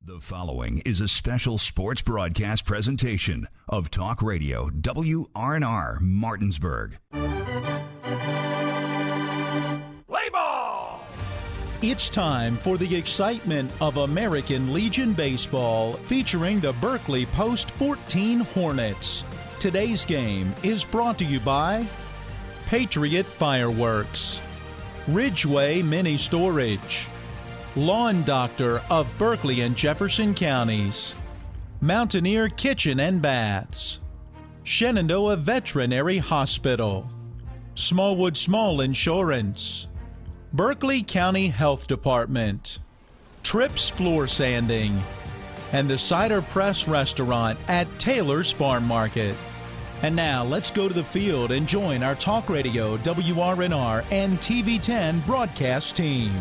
The following is a special sports broadcast presentation of Talk Radio WRNR Martinsburg. Play ball! It's time for the excitement of American Legion Baseball featuring the Berkeley Post 14 Hornets. Today's game is brought to you by Patriot Fireworks, Ridgeway Mini Storage, Lawn Doctor of Berkeley and Jefferson Counties, Mountaineer Kitchen and Baths, Shenandoah Veterinary Hospital, Smallwood Small Insurance, Berkeley County Health Department, Trips Floor Sanding, and the Cider Press Restaurant at Taylor's Farm Market. And now let's go to the field and join our Talk Radio, WRNR, and TV10 broadcast team.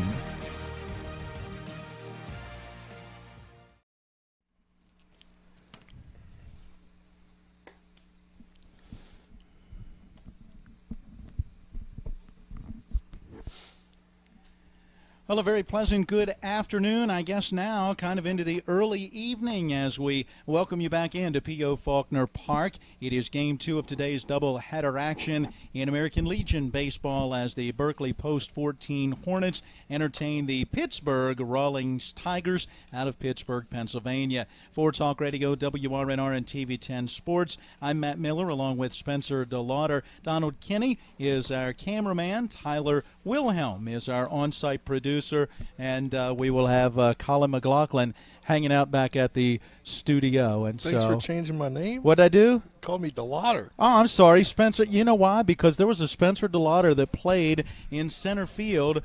Well, a very pleasant good afternoon, I guess now, kind of into the early evening as we welcome you back into P.O. Faulkner Park. It is Game 2 of today's doubleheader action in American Legion Baseball as the Berkeley Post 14 Hornets entertain the Pittsburgh Rawlings Tigers out of Pittsburgh, Pennsylvania. For Talk Radio, WRNR, and TV10 Sports, I'm Matt Miller along with Spencer DeLauder. Donald Kinney is our cameraman. Tyler Wilhelm is our on-site producer, and we will have Colin McLaughlin hanging out back at the studio. And Thanks for changing my name. What'd I do? Called me DeLauder. Oh, I'm sorry, Spencer. You know why? Because there was a Spencer DeLauder that played in center field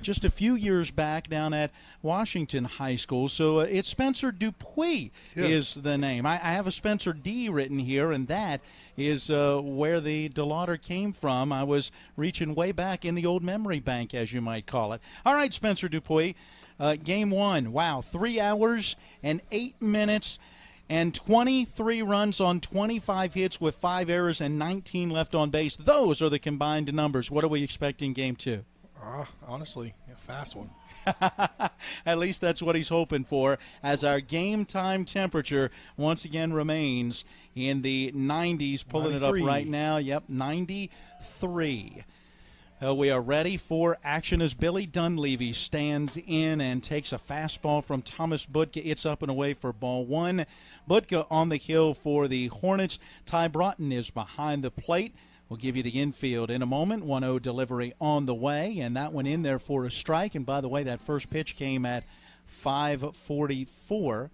just a few years back down at Washington High School. So it's Spencer Dupuis is the name. I have a Spencer D written here, and that is where the DeLauder came from. I was reaching way back in the old memory bank, as you might call it. All right, Spencer Dupuis, Game 1. Wow, 3 hours and 8 minutes and 23 runs on 25 hits with 5 errors and 19 left on base. Those are the combined numbers. What are we expecting Game 2? Honestly, a fast one. At least that's what he's hoping for, as our game time temperature once again remains in the 90s, pulling 93. It up right now. Yep, 93. We are ready for action as Billy Dunleavy stands in and takes a fastball from Thomas Budka. It's up and away for ball one. Budka on the hill for the Hornets. Ty Broughton is behind the plate. We'll give you the infield in a moment. 1-0 delivery on the way, and that one in there for a strike. And by the way, that first pitch came at 5:44.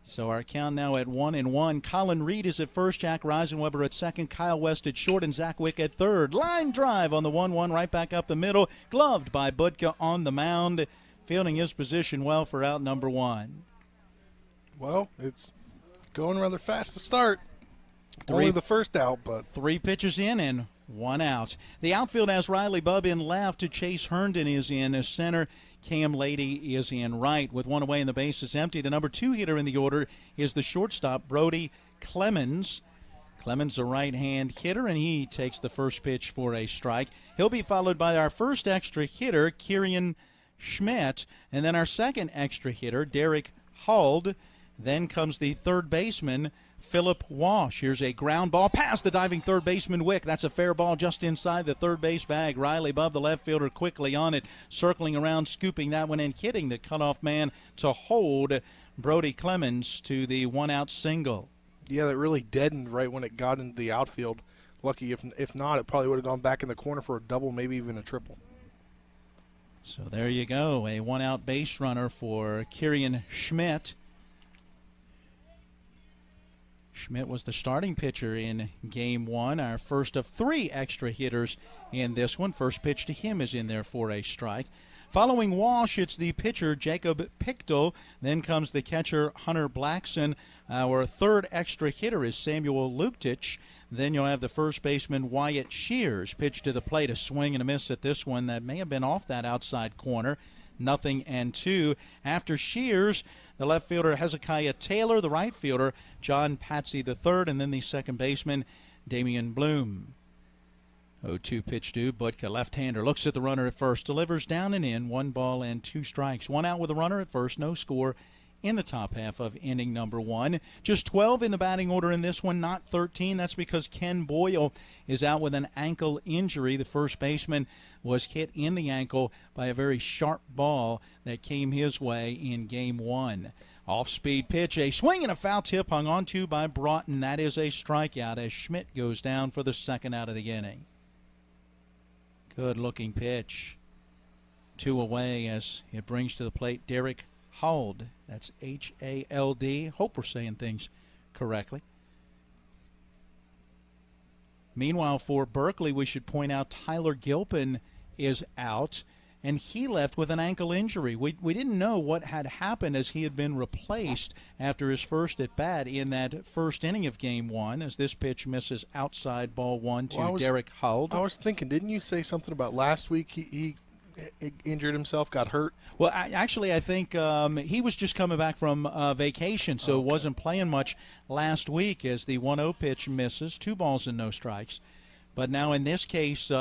So our count now at 1-1. Colin Reed is at first, Jack Reisenweber at second, Kyle West at short, and Zach Wick at third. Line drive on the 1-1 right back up the middle. Gloved by Budka on the mound, fielding his position well for out number one. Well, it's going rather fast to start. Only the first out, but 3 pitches in and 1 out. The outfield has Riley Bubb in left. Chase Herndon is in center. Cam Lady is in right. With 1 away and the base is empty, the number 2 hitter in the order is the shortstop, Brody Clemens. Clemens, a right-hand hitter, and he takes the first pitch for a strike. He'll be followed by our first extra hitter, Kieran Schmidt, and then our second extra hitter, Derek Hald. Then comes the third baseman, Philip Walsh. Here's a ground ball past the diving third baseman Wick. That's a fair ball just inside the third base bag. Riley Bubb, the left fielder, quickly on it, circling around, scooping that one in, hitting the cutoff man to hold Brody Clemens to the 1-out single. Yeah, that really deadened right when it got into the outfield. Lucky if not, it probably would have gone back in the corner for a double, maybe even a triple. So there you go, a 1-out base runner for Kieran Schmidt. Schmidt was the starting pitcher in Game 1, our first of 3 extra hitters in this one. First pitch to him is in there for a strike. Following Walsh, it's the pitcher, Jacob Pichtel. Then comes the catcher, Hunter Blackson. Our third extra hitter is Samuel Luktich. Then you'll have the first baseman, Wyatt Shears. Pitch to the plate, a swing and a miss at this one that may have been off that outside corner. 0-2. After Shears, the left fielder, Hezekiah Taylor. The right fielder, John Patsy III. And then the second baseman, Damian Bloom. 0-2 pitch due. Budka, left-hander, looks at the runner at first, delivers down and in. 1 ball and 2 strikes. 1 out with a runner at first, no score in the top half of inning number 1. Just 12 in the batting order in this one, not 13. That's because Ken Boyle is out with an ankle injury. The first baseman was hit in the ankle by a very sharp ball that came his way in game 1. Off-speed pitch, a swing and a foul tip hung onto by Broughton. That is a strikeout as Schmidt goes down for the second out of the inning. Good-looking pitch. 2 away as it brings to the plate Derek Hald. That's H-A-L-D. Hope we're saying things correctly. Meanwhile, for Berkeley, we should point out Tyler Gilpin is out, and he left with an ankle injury. We didn't know what had happened as he had been replaced after his first at-bat in that first inning of Game 1 as this pitch misses outside ball 1 to Derek Hald. I was thinking, didn't you say something about last week he injured himself, got hurt? Well, I think he was just coming back from vacation, so wasn't playing much last week as the 1-0 pitch misses, 2 balls and no strikes. But now in this case,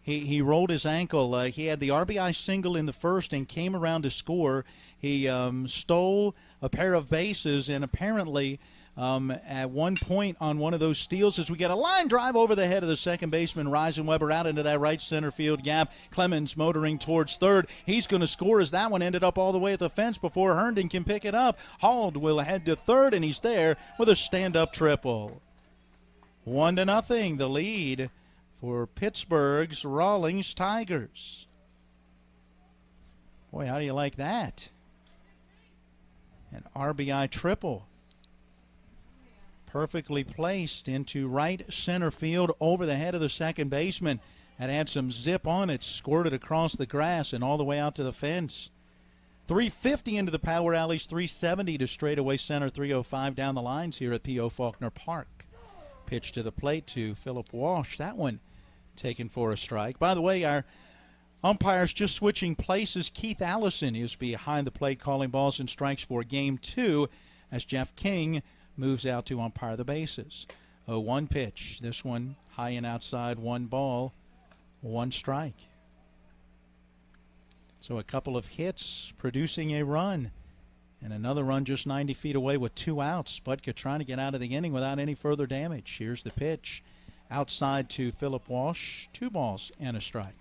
he rolled his ankle. He had the RBI single in the first and came around to score. He stole a pair of bases, and apparently at one point on one of those steals as we get a line drive over the head of the second baseman, Reisenweber out into that right center field gap. Clemens motoring towards third. He's going to score as that one ended up all the way at the fence before Herndon can pick it up. Hald will head to third, and he's there with a stand-up triple. 1-0, the lead for Pittsburgh's Rawlings Tigers. Boy, how do you like that? An RBI triple. Perfectly placed into right center field over the head of the second baseman. That had some zip on it, squirted across the grass and all the way out to the fence. 350 into the power alleys, 370 to straightaway center, 305 down the lines here at P.O. Faulkner Park. Pitch to the plate to Philip Walsh. That one taken for a strike. By the way, our umpires just switching places. Keith Allison is behind the plate calling balls and strikes for Game 2 as Jeff King moves out to umpire the bases. 0-1 pitch. This one high and outside, 1 ball, 1 strike. So a couple of hits producing a run. And another run just 90 feet away with 2 outs. Budka trying to get out of the inning without any further damage. Here's the pitch. Outside to Philip Walsh. 2 balls and a strike.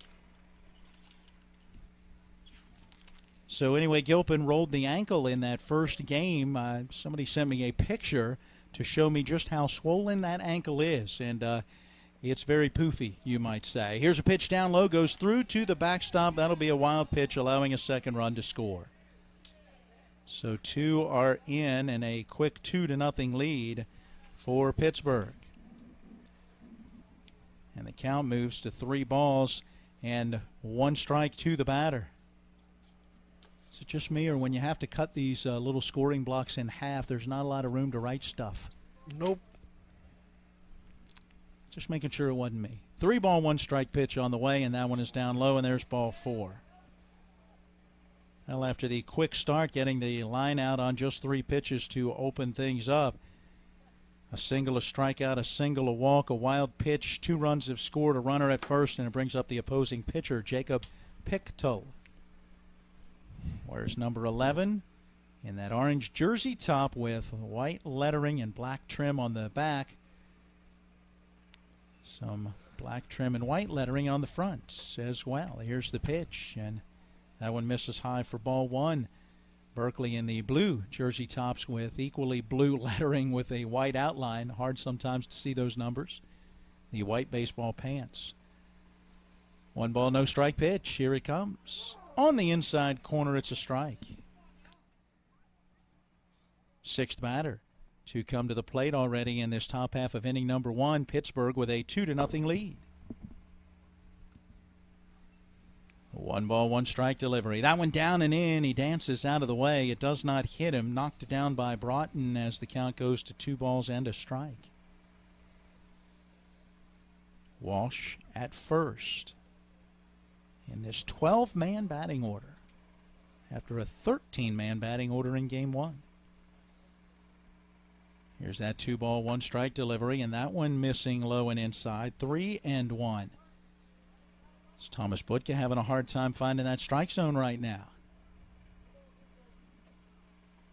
So anyway, Gilpin rolled the ankle in that first game. Somebody sent me a picture to show me just how swollen that ankle is. And it's very poofy, you might say. Here's a pitch down low. Goes through to the backstop. That'll be a wild pitch, allowing a second run to score. So 2 are in and a quick 2-0 lead for Pittsburgh. And the count moves to 3 balls and 1 strike to the batter. Is it just me, or when you have to cut these little scoring blocks in half, there's not a lot of room to write stuff? Nope. Just making sure it wasn't me. 3 ball, 1 strike pitch on the way, and that one is down low, and there's ball 4. Well, after the quick start, getting the line out on just 3 pitches to open things up. A single, a strikeout, a single, a walk, a wild pitch. 2 runs have scored, a runner at first, and it brings up the opposing pitcher, Jacob Pichtel. Where's number 11? In that orange jersey top with white lettering and black trim on the back. Some black trim and white lettering on the front as well. Here's the pitch, and that one misses high for ball 1. Berkeley in the blue jersey tops with equally blue lettering with a white outline. Hard sometimes to see those numbers. The white baseball pants. 1 ball, no strike pitch. Here it comes. On the inside corner, it's a strike. 6th batter to come to the plate already in this top half of inning number 1. Pittsburgh with a 2-0 lead. 1 ball, 1 strike delivery. That one down and in. He dances out of the way. It does not hit him. Knocked down by Broughton as the count goes to 2 balls and a strike. Walsh at first in this 12-man batting order after a 13-man batting order in Game 1. Here's that 2 ball, 1 strike delivery, and that one missing low and inside. 3-1. Is Thomas Budka having a hard time finding that strike zone right now?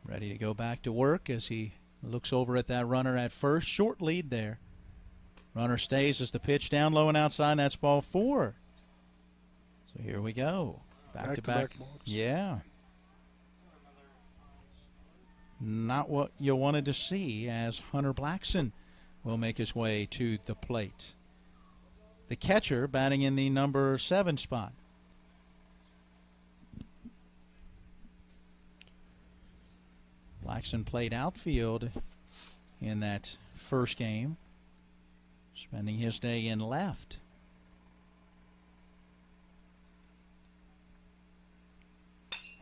ready to go back to work as he looks over at that runner at first. Short lead there. Runner stays as the pitch down low and outside. That's ball 4. So here we go. Back to back. Yeah. Not what you wanted to see as Hunter Blackson will make his way to the plate. The catcher batting in the number 7 spot. Blackson played outfield in that first game, spending his day in left.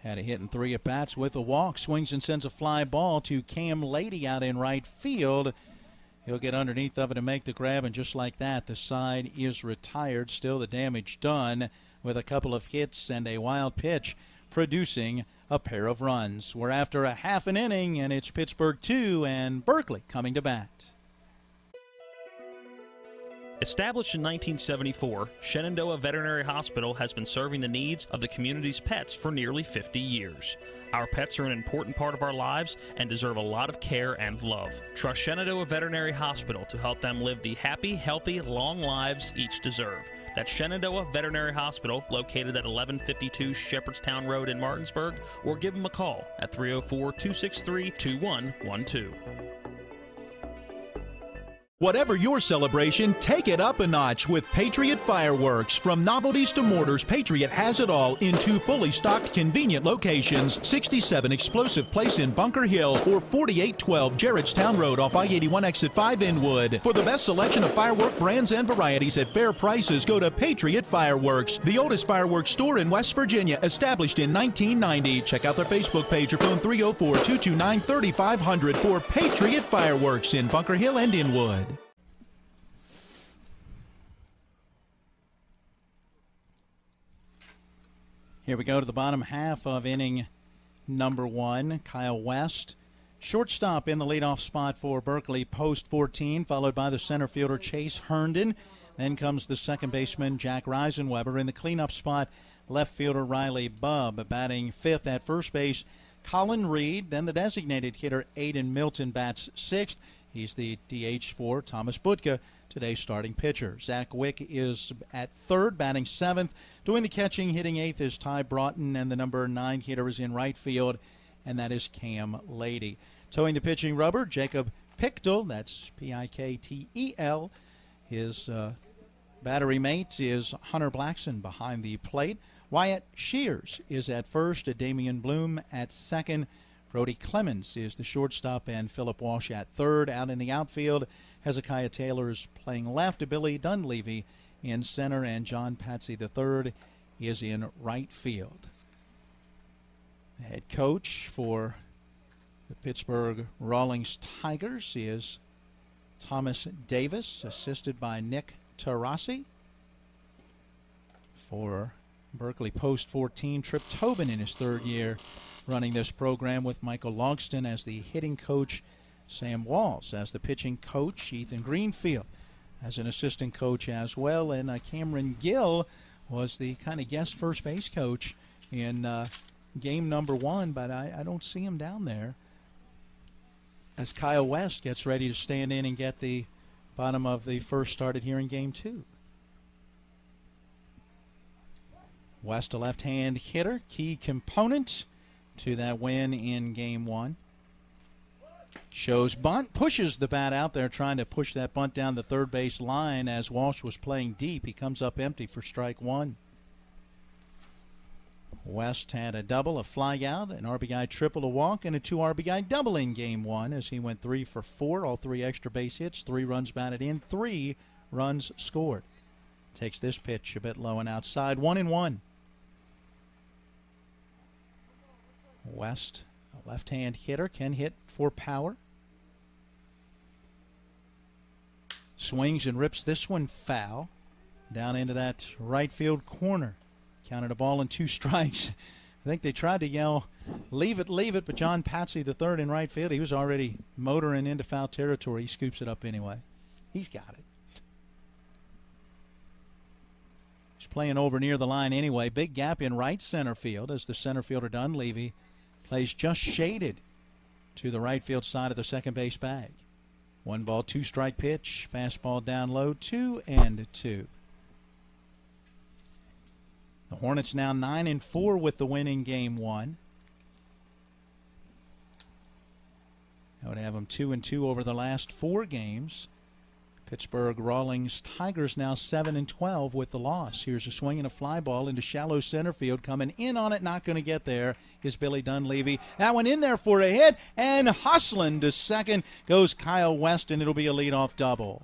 Had a hit in 3 at-bats with a walk. Swings and sends a fly ball to Cam Lady out in right field. He'll get underneath of it and make the grab, and just like that, the side is retired. Still the damage done with a couple of hits and a wild pitch, producing a pair of runs. We're after a half an inning, and it's Pittsburgh 2 and Berkeley coming to bat. Established in 1974, Shenandoah Veterinary Hospital has been serving the needs of the community's pets for nearly 50 years. Our pets are an important part of our lives and deserve a lot of care and love. Trust Shenandoah Veterinary Hospital to help them live the happy, healthy, long lives each deserve. That's Shenandoah Veterinary Hospital, located at 1152 Shepherdstown Road in Martinsburg, or give them a call at 304-263-2112. Whatever your celebration, take it up a notch with Patriot Fireworks. From novelties to mortars, Patriot has it all in 2 fully stocked, convenient locations. 67 Explosive Place in Bunker Hill or 4812 Gerrardstown Road off I-81 Exit 5 Inwood. For the best selection of firework brands and varieties at fair prices, go to Patriot Fireworks, the oldest fireworks store in West Virginia, established in 1990. Check out their Facebook page or phone 304-229-3500 for Patriot Fireworks in Bunker Hill and Inwood. Here we go to the bottom half of inning number 1. Kyle West, shortstop in the leadoff spot for Berkeley, post 14, followed by the center fielder Chase Herndon. Then comes the second baseman Jack Reisenweber. In the cleanup spot, left fielder Riley Bubb. Batting 5th at first base, Colin Reed. Then the designated hitter Aiden Milton bats 6th. He's the DH for Thomas Butka, today's starting pitcher. Zach Wick is at 3rd, batting 7th. Doing the catching, hitting 8th is Ty Broughton, and the number 9 hitter is in right field, and that is Cam Lady. Towing the pitching rubber, Jacob Pichtel, that's Piktel. His battery mate is Hunter Blackson behind the plate. Wyatt Shears is at first, Damian Bloom at second. Brody Clemens is the shortstop, and Philip Walsh at third. Out in the outfield, Hezekiah Taylor is playing left, Billy Dunleavy in center, and John Patsy III is in right field. The head coach for the Pittsburgh Rawlings Tigers is Thomas Davis, assisted by Nick Tarasi. For Berkeley post 14, Trip Tobin in his 3rd year running this program, with Michael Logston as the hitting coach, Sam Walls as the pitching coach, Ethan Greenfield as an assistant coach as well, and Cameron Gill was the kind of guest first base coach in game number 1, but I don't see him down there as Kyle West gets ready to stand in and get the bottom of the first started here in game 2. West, a left-hand hitter, key component to that win in game 1. Shows bunt, pushes the bat out there, trying to push that bunt down the third base line as Walsh was playing deep. He comes up empty for strike 1. West had a double, a fly out, an RBI triple, a walk, and a 2 RBI double in game 1 as he went 3 for 4, all 3 extra base hits, 3 runs batted in, 3 runs scored. Takes this pitch a bit low and outside, 1-1. West, a left-hand hitter, can hit for power. Swings and rips this one foul down into that right field corner. Counted a ball and 2 strikes. I think they tried to yell, leave it, but John Patsy III in right field, he was already motoring into foul territory. He scoops it up anyway. He's got it. He's playing over near the line anyway. Big gap in right center field as the center fielder Dunleavy plays just shaded to the right field side of the second base bag. 1 ball, 2 strike pitch. Fastball down low, 2-2. The Hornets now 9-4 with the win in game 1. That would have them 2-2 over the last 4 games. Pittsburgh Rawlings Tigers now 7-12 with the loss. Here's a swing and a fly ball into shallow center field. Coming in on it, not going to get there, is Billy Dunleavy. That one in there for a hit, and hustling to second goes Kyle West, and it'll be a leadoff double.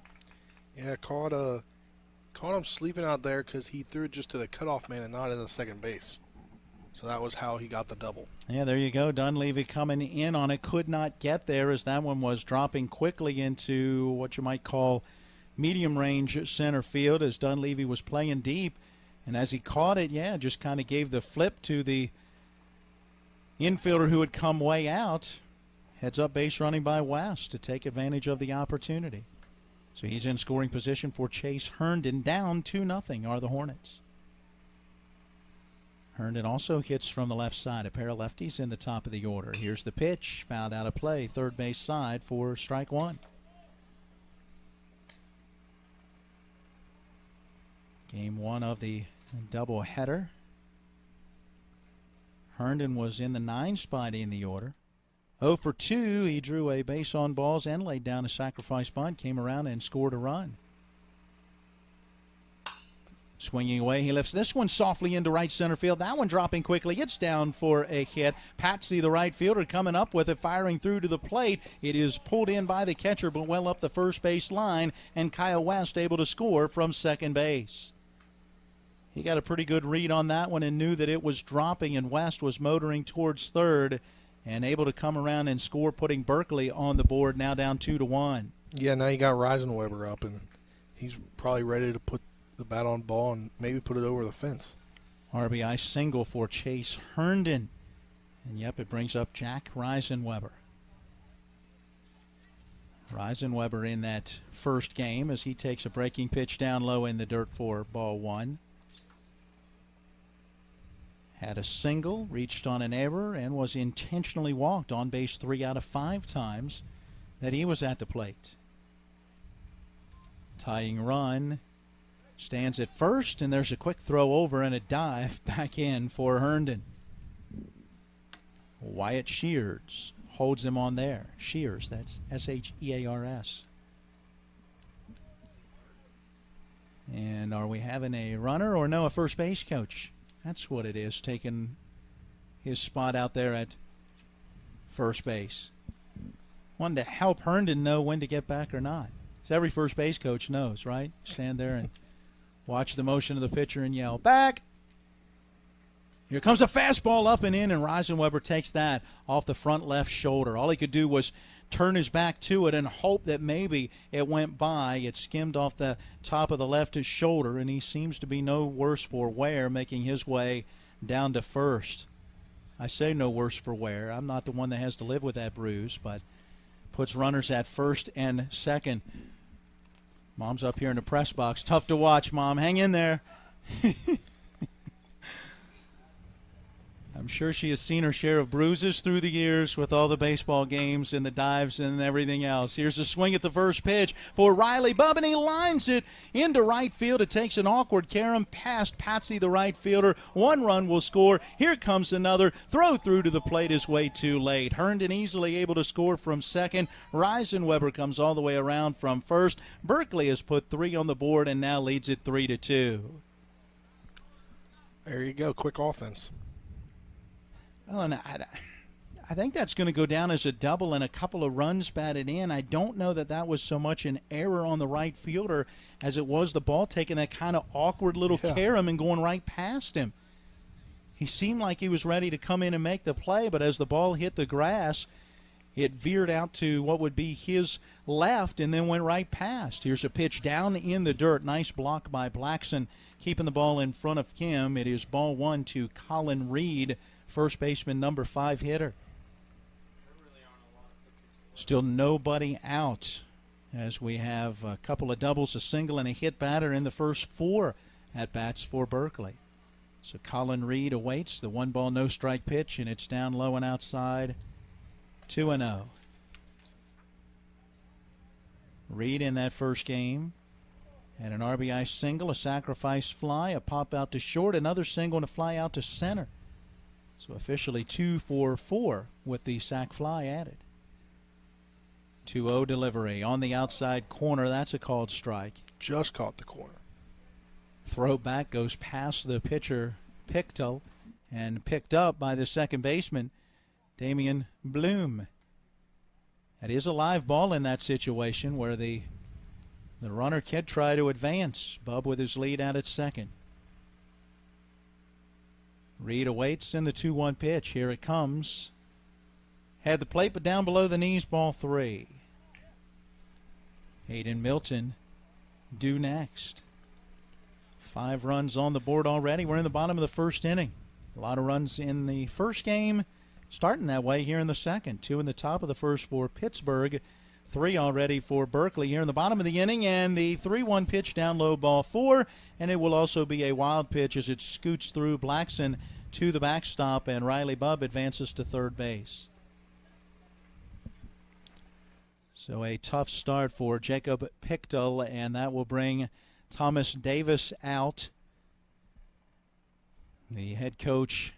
Yeah, caught him sleeping out there because he threw it just to the cutoff man and not into second base. So that was how he got the double. Yeah, there you go. Dunleavy coming in on it. Could not get there as that one was dropping quickly into what you might call medium range center field as Dunleavy was playing deep. And as he caught it, just kind of gave the flip to the infielder who had come way out. Heads up base running by West to take advantage of the opportunity. So he's in scoring position for Chase Herndon. Down 2-0 are the Hornets. Herndon also hits from the left side. A pair of lefties in the top of the order. Here's the pitch. Fouled out of play. Third base side for strike 1. Game 1 of the doubleheader. Herndon was in the 9 spot in the order. 0 for 2. He drew a base on balls and laid down a sacrifice bunt. Came around and scored a run. Swinging away, he lifts this one softly into right center field. That one dropping quickly. It's down for a hit. Patsy, the right fielder, coming up with it, firing through to the plate. It is pulled in by the catcher, but well up the first base line, and Kyle West able to score from second base. He got a pretty good read on that one and knew that it was dropping, and West was motoring towards third and able to come around and score, putting Berkeley on the board, now down 2-1. Yeah, now you got Reisenweber up, and he's probably ready to put the bat on ball and maybe put it over the fence. RBI single for Chase Herndon. And it brings up Jack Reisenweber. Reisenweber in that first game as he takes a breaking pitch down low in the dirt for ball 1. Had a single, reached on an error, and was intentionally walked on base 3 out of 5 times that he was at the plate. Tying run. Stands at first, and there's a quick throw over and a dive back in for Herndon. Wyatt Shears holds him on there. Shears, that's S-H-E-A-R-S. And are we having a runner or no, a first base coach? That's what it is, taking his spot out there at first base. Wanted to help Herndon know when to get back or not. So every first base coach knows, right? Stand there and watch the motion of the pitcher and yell, back! Here comes a fastball up and in, and Reisenweber takes that off the front left shoulder. All he could do was turn his back to it and hope that maybe it went by. It skimmed off the top of the left shoulder, and he seems to be no worse for wear, making his way down to first. I say no worse for wear. I'm not the one that has to live with that bruise, but puts runners at first and second. Mom's up here in the press box. Tough to watch, Mom. Hang in there. I'm sure she has seen her share of bruises through the years with all the baseball games and the dives and everything else. Here's a swing at the first pitch for Riley Bubb, and he lines it into right field. It takes an awkward carom past Patsy, the right fielder. 1 run will score. Here comes another. Throw through to the plate is way too late. Herndon easily able to score from second. Reisenweber comes all the way around from first. Berkeley has put 3 on the board and now leads it 3-2. There you go. Quick offense. Well, and I think that's going to go down as a double and a couple of runs batted in. I don't know that that was so much an error on the right fielder as it was the ball taking that kind of awkward little carom and going right past him. He seemed like he was ready to come in and make the play, but as the ball hit the grass, it veered out to what would be his left and then went right past. Here's a pitch down in the dirt. Nice block by Blackson, keeping the ball in front of him. It is ball 1 to Colin Reed, first baseman, number 5 hitter. Still nobody out as we have a couple of doubles, a single, and a hit batter in the first 4 at-bats for Berkeley. So Colin Reed awaits the 1 ball, no strike pitch, and it's down low and outside 2-0. Reed in that first game had an RBI single, a sacrifice fly, a pop out to short, another single, and a fly out to center. So officially 2 for 4 with the sac fly added. 2-0 delivery on the outside corner. That's a called strike. Just caught the corner. Throw back goes past the pitcher, Pichtel, and picked up by the second baseman, Damian Bloom. That is a live ball in that situation where the runner can try to advance. Bub with his lead out at second. Reed awaits in the 2-1 pitch. Here it comes. Had the plate, but down below the knees, ball 3. Aiden Milton due next. 5 runs on the board already. We're in the bottom of the first inning. A lot of runs in the first game, starting that way here in the second. 2 in the top of the first for Pittsburgh. 3 already for Berkeley here in the bottom of the inning, and the 3-1 pitch down low, ball 4, and it will also be a wild pitch as it scoots through Blackson to the backstop, and Riley Bubb advances to third base. So a tough start for Jacob Pichtel, and that will bring Thomas Davis out. The head coach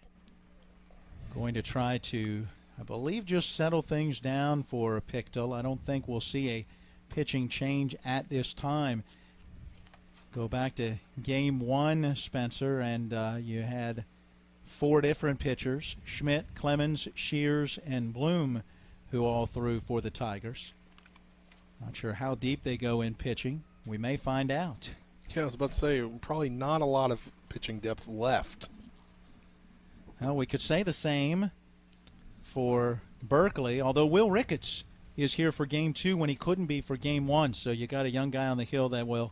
going to try to, I believe, just settle things down for Pichtel. I don't think we'll see a pitching change at this time. Go back to game 1, Spencer, and you had 4 different pitchers, Schmidt, Clemens, Shears, and Bloom, who all threw for the Tigers. Not sure how deep they go in pitching. We may find out. Yeah, I was about to say, probably not a lot of pitching depth left. Well, we could say the same for Berkeley, although Will Ricketts is here for game 2 when he couldn't be for game 1. So you got a young guy on the hill that will,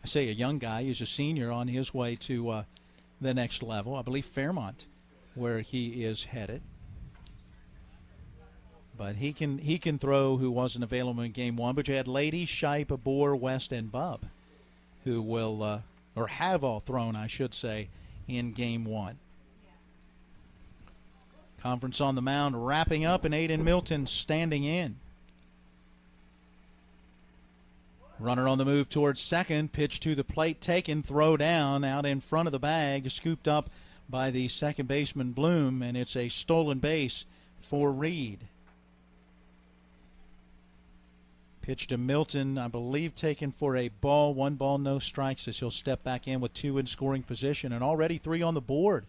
I say a young guy, he's a senior on his way to the next level. I believe Fairmont, where he is headed. But he can throw, who wasn't available in game 1. But you had Lady, Shipe, Bohr, West, and Bubb, who will, or have all thrown, I should say, in game 1. Conference on the mound wrapping up, and Aiden Milton standing in. Runner on the move towards second. Pitch to the plate taken. Throw down out in front of the bag. Scooped up by the second baseman Bloom, and it's a stolen base for Reed. Pitch to Milton, I believe taken for a ball. 1 ball, no strikes as he'll step back in with 2 in scoring position, and already 3 on the board.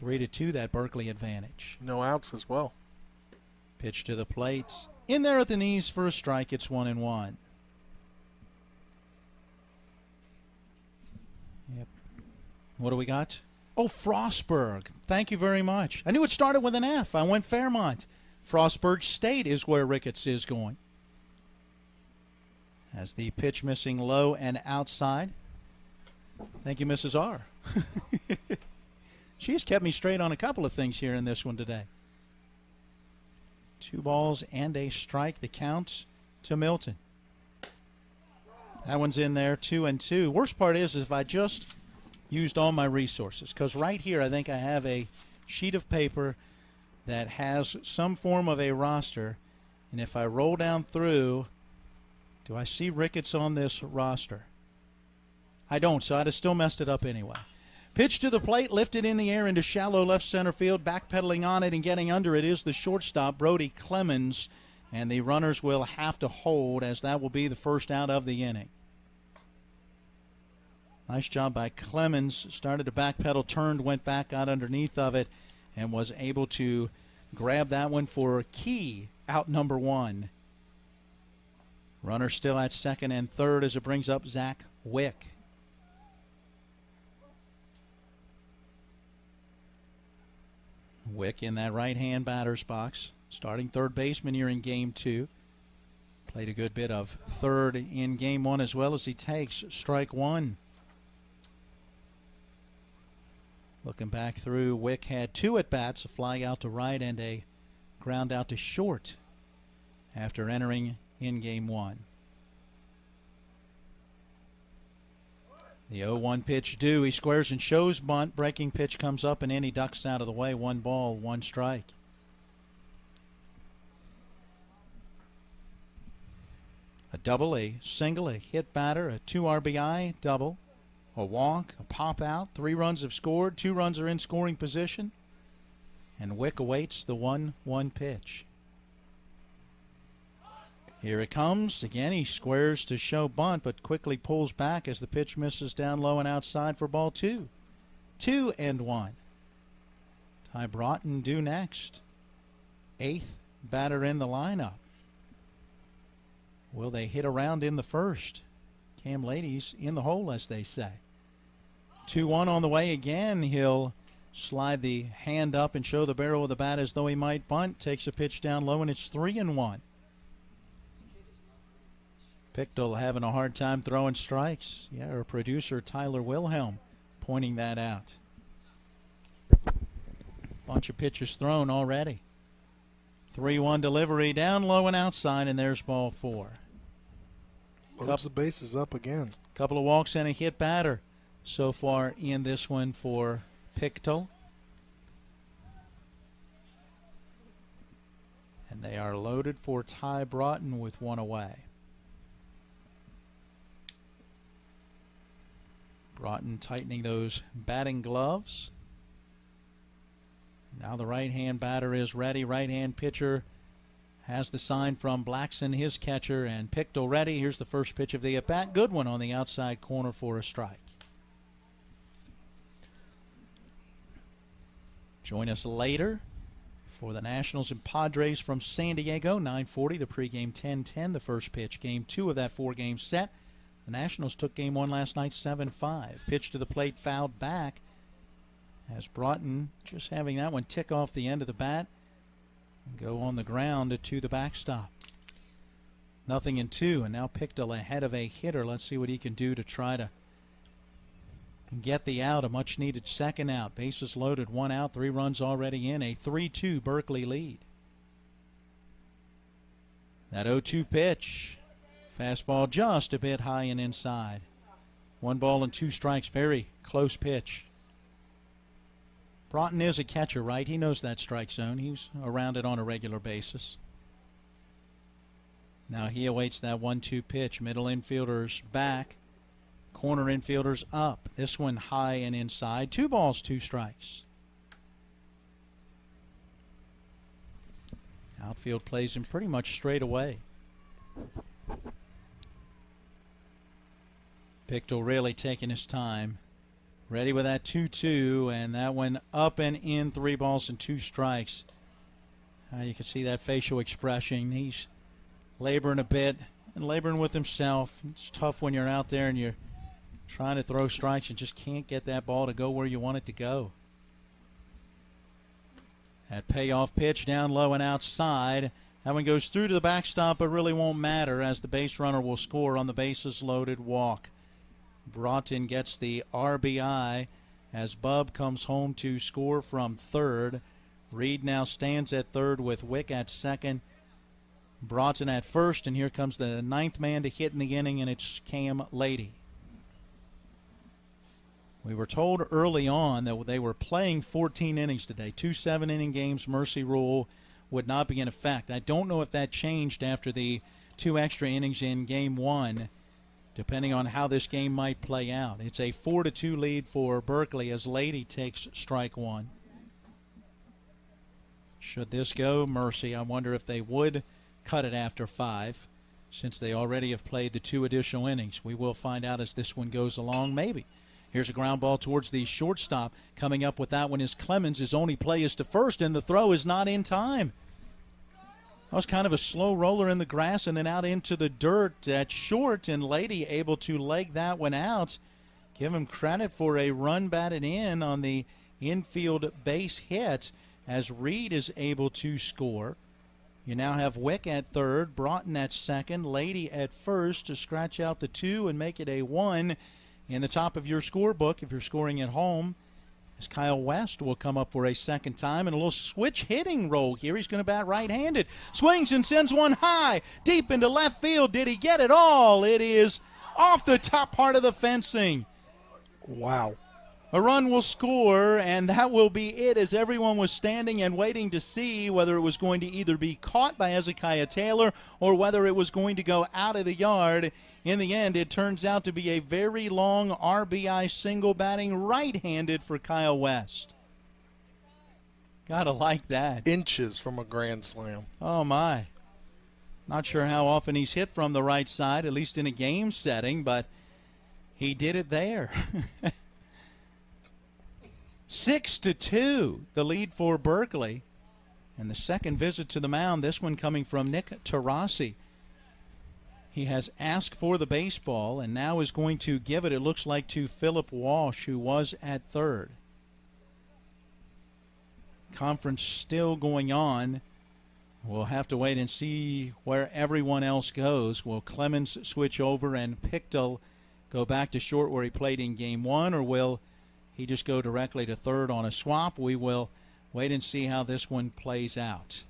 3-2 that Berkeley advantage. No outs as well. Pitch to the plate. In there at the knees for a strike. It's 1-1. Yep. What do we got? Oh, Frostburg. Thank you very much. I knew it started with an F. I went Fairmont. Frostburg State is where Ricketts is going. As the pitch missing low and outside. Thank you, Mrs. R. She's kept me straight on a couple of things here in this one today. 2 balls and a strike. The count to Milton. That one's in there, 2-2. Worst part is if I just used all my resources, because right here I think I have a sheet of paper that has some form of a roster, and if I roll down through, do I see Ricketts on this roster? I don't, so I'd have still messed it up anyway. Pitch to the plate, lifted in the air into shallow left center field, backpedaling on it and getting under it is the shortstop, Brody Clemens, and the runners will have to hold as that will be the first out of the inning. Nice job by Clemens. Started to backpedal, turned, went back out underneath of it, and was able to grab that one for key out number 1. Runner still at second and third as it brings up Zach Wick. Wick in that right-hand batter's box. Starting third baseman here in game 2. Played a good bit of third in game 1 as well as he takes strike 1. Looking back through, Wick had 2 at-bats, a fly out to right and a ground out to short after entering in game 1. The 0-1 pitch due. He squares and shows bunt. Breaking pitch comes up and in. He ducks out of the way. 1 ball, 1 strike. double, a single, a hit batter, a 2 RBI double, a walk, a pop out. 3 runs have scored, 2 runs are in scoring position. And Wick awaits the 1-1 pitch. Here it comes. Again, he squares to show bunt, but quickly pulls back as the pitch misses down low and outside for ball 2. 2-1. Ty Broughton due next. 8th batter in the lineup. Will they hit around in the first? Cam Lady's in the hole, as they say. 2-1 on the way again. He'll slide the hand up and show the barrel of the bat as though he might bunt. Takes a pitch down low, and it's 3-1. Pichtel having a hard time throwing strikes. Yeah, our producer Tyler Wilhelm pointing that out. Bunch of pitches thrown already. 3-1 delivery down low and outside, and there's ball 4. Loads the bases up again. Couple of walks and a hit batter so far in this one for Pichtel. And they are loaded for Ty Broughton with 1 away. Broughton tightening those batting gloves. Now the right-hand batter is ready. Right-hand pitcher has the sign from Blackson, his catcher, and Pichtel ready. Here's the first pitch of the at-bat. Good one on the outside corner for a strike. Join us later for the Nationals and Padres from San Diego. 9:40, the pregame 10-10, the first pitch. Game 2 of that 4-game set. The Nationals took game 1 last night 7-5. Pitch to the plate, fouled back. As Broughton just having that one tick off the end of the bat and go on the ground to the backstop. 0-2, and now Pichtel ahead of a hitter. Let's see what he can do to try to get the out, a much-needed second out. Bases loaded, 1 out, 3 runs already in, a 3-2 Berkeley lead. That 0-2 pitch, fastball just a bit high and inside. 1 ball and 2 strikes, very close pitch. Broughton is a catcher, right? He knows that strike zone. He's around it on a regular basis. Now he awaits that 1-2 pitch. Middle infielders back. Corner infielders up. This one high and inside. 2 balls, 2 strikes. Outfield plays him pretty much straight away. Pichtel really taking his time. Ready with that 2-2, and that one up and in, 3 balls and 2 strikes. You can see that facial expression. He's laboring a bit and laboring with himself. It's tough when you're out there and you're trying to throw strikes and just can't get that ball to go where you want it to go. That payoff pitch down low and outside. That one goes through to the backstop, but really won't matter as the base runner will score on the bases loaded walk. Broughton gets the RBI as Bub comes home to score from third. Reed now stands at third with Wick at second. Broughton at first, and here comes the 9th man to hit in the inning, and it's Cam Lady. We were told early on that they were playing 14 innings today. 2 7-inning games, mercy rule would not be in effect. I don't know if that changed after the 2 extra innings in Game 1. Depending on how this game might play out. It's a 4-2 lead for Berkeley as Lady takes strike 1. Should this go, mercy. I wonder if they would cut it after 5 since they already have played the 2 additional innings. We will find out as this one goes along, maybe. Here's a ground ball towards the shortstop. Coming up with that one is Clemens. His only play is to first, and the throw is not in time. That was kind of a slow roller in the grass and then out into the dirt at short, and Lady able to leg that one out. Give him credit for a run batted in on the infield base hit as Reed is able to score. You now have Wick at third, Broughton at second, Lady at first to scratch out the 2 and make it a 1 in the top of your scorebook if you're scoring at home. As Kyle West will come up for a second time, and a little switch hitting roll here. He's going to bat right-handed. Swings and sends one high, deep into left field. Did he get it all? It is off the top part of the fencing. Wow. A run will score, and that will be it, as everyone was standing and waiting to see whether it was going to either be caught by Hezekiah Taylor or whether it was going to go out of the yard. In the end, it turns out to be a very long RBI single, batting right-handed for Kyle West. Gotta like that. Inches from a grand slam. Oh, my. Not sure how often he's hit from the right side, at least in a game setting, but he did it there. 6-2, the lead for Berkeley. And the second visit to the mound, this one coming from Nick Tarasi. He has asked for the baseball and now is going to give it looks like, to Philip Walsh, who was at third. Conference still going on. We'll have to wait and see where everyone else goes. Will Clemens switch over and Pichtel go back to short where he played in game one, or will he just go directly to third on a swap? We will wait and see how this one plays out.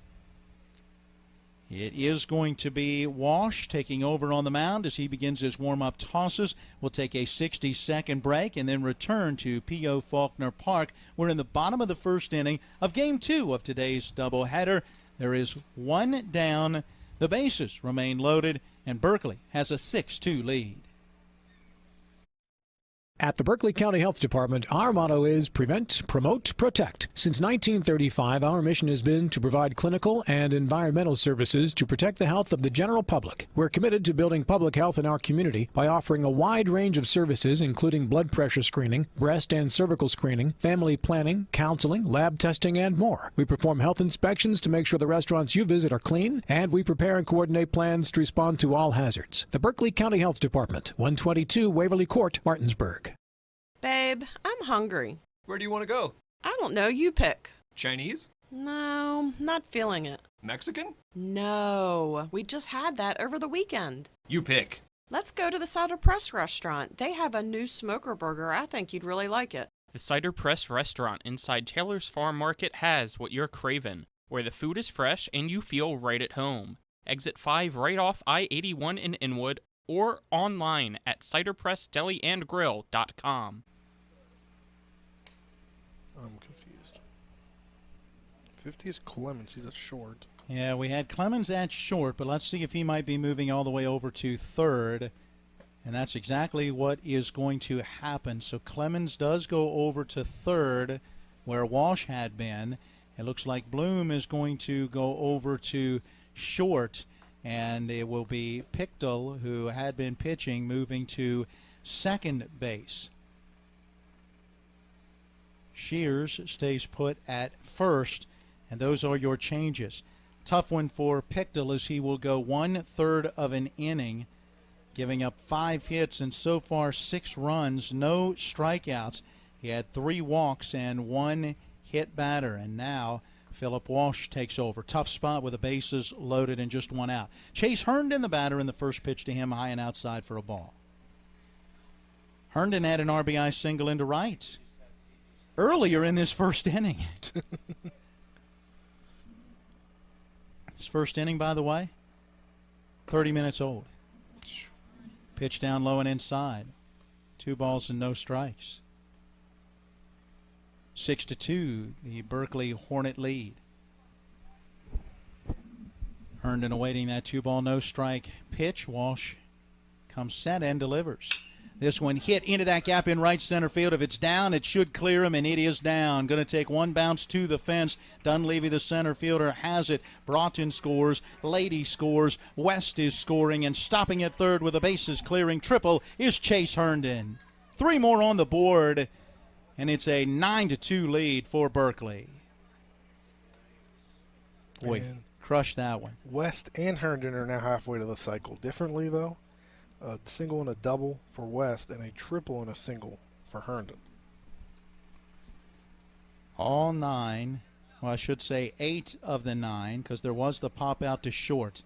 It is going to be Walsh taking over on the mound as he begins his warm-up tosses. We'll take a 60-second break and then return to P.O. Faulkner Park. We're in the bottom of the first inning of Game 2 of today's doubleheader. There is one down. The bases remain loaded, and Berkeley has a 6-2 lead. At the Berkeley County Health Department, our motto is prevent, promote, protect. Since 1935, our mission has been to provide clinical and environmental services to protect the health of the general public. We're committed to building public health in our community by offering a wide range of services, including blood pressure screening, breast and cervical screening, family planning, counseling, lab testing, and more. We perform health inspections to make sure the restaurants you visit are clean, and we prepare and coordinate plans to respond to all hazards. The Berkeley County Health Department, 122 Waverly Court, Martinsburg. Babe, I'm hungry. Where do you want to go? I don't know. You pick. Chinese? No, not feeling it. Mexican? No, we just had that over the weekend. You pick. Let's go to the Cider Press restaurant. They have a new smoker burger. I think you'd really like it. The Cider Press restaurant inside Taylor's Farm Market has what you're craving, where the food is fresh and you feel right at home. Exit 5 right off I-81 in Inwood, or online at ciderpressdeliandgrill.com. I'm confused. 50 is Clemens. He's a short. Yeah, we had Clemens at short, but let's see if he might be moving all the way over to third. And that's exactly what is going to happen. So Clemens does go over to third where Walsh had been. It looks like Bloom is going to go over to short, and it will be Pichtel, who had been pitching, moving to second base. Shears stays put at first, and those are your changes. Tough one for Pichtel as he will go 1/3 of an inning, giving up 5 hits and so far 6 runs, no strikeouts. He had 3 walks and 1 hit batter, and now Philip Walsh takes over. Tough spot with the bases loaded and just 1 out. Chase Herndon, the batter, in the first pitch to him, high and outside for a ball. Herndon had an RBI single into right earlier in this first inning. His first inning, by the way, 30 minutes old. Pitch down low and inside. 2 balls and no strikes. 6-2, the Berkeley Hornet lead. Herndon awaiting that 2-ball, no strike pitch. Walsh comes set and delivers. This one hit into that gap in right center field. If it's down, it should clear him, and it is down. Going to take 1 bounce to the fence. Dunleavy, the center fielder, has it. Broughton scores. Lady scores. West is scoring, and stopping at third with the bases clearing triple is Chase Herndon. 3 more on the board, and it's a 9-2 lead for Berkeley. Boy, crushed that one. West and Herndon are now halfway to the cycle. Differently, though. A single and a double for West, and a triple and a single for Herndon. All 9, well, I should say 8 of the 9, because there was the pop out to short.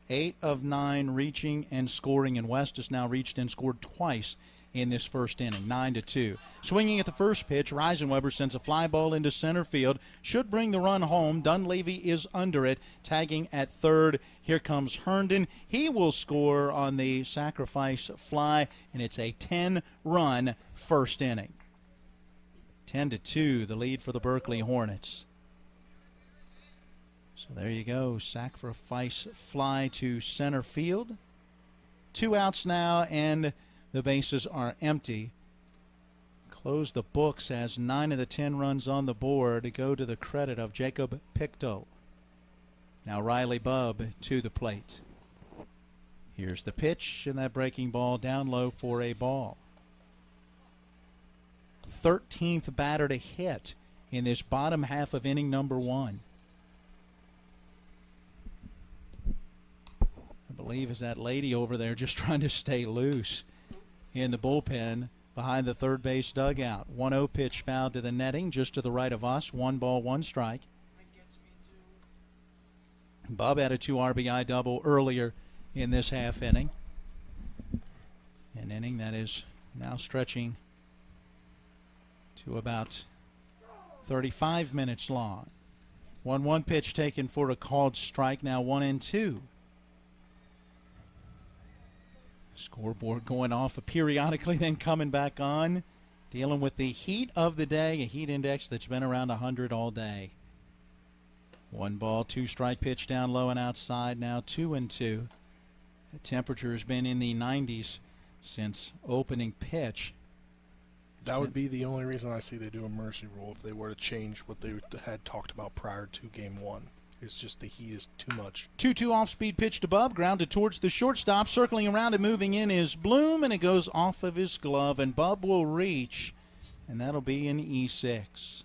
8 of 9 reaching and scoring, and West has now reached and scored twice in this first inning, 9-2. Swinging at the first pitch, Reisenweber sends a fly ball into center field. Should bring the run home. Dunleavy is under it, tagging at third. Here comes Herndon. He will score on the sacrifice fly, and it's a 10-run first inning. 10-2, the lead for the Berkeley Hornets. So there you go. Sacrifice fly to center field. 2 outs now, and the bases are empty. Close the books as 9 of the 10 runs on the board to go to the credit of Jacob Pichtel. Now Riley Bubb to the plate. Here's the pitch, and that breaking ball down low for a ball. 13th batter to hit in this bottom half of inning number 1. I believe is that lady over there just trying to stay loose in the bullpen behind the third base dugout. 1-0 pitch fouled to the netting just to the right of us. 1 ball, 1 strike. Bubb had a 2 RBI double earlier in this half inning. An inning that is now stretching to about 35 minutes long. 1-1 pitch taken for a called strike. Now 1-2. Scoreboard going off periodically, then coming back on. Dealing with the heat of the day, a heat index that's been around 100 all day. 1 ball, 2 strike pitch down low and outside. Now 2-2. The temperature has been in the 90s since opening pitch. That would be the only reason I see they do a mercy rule if they were to change what they had talked about prior to Game 1. It's just the heat is too much. 2-2 off-speed pitch to Bubb, grounded towards the shortstop. Circling around and moving in is Bloom, and it goes off of his glove, and Bubb will reach, and that'll be an E6.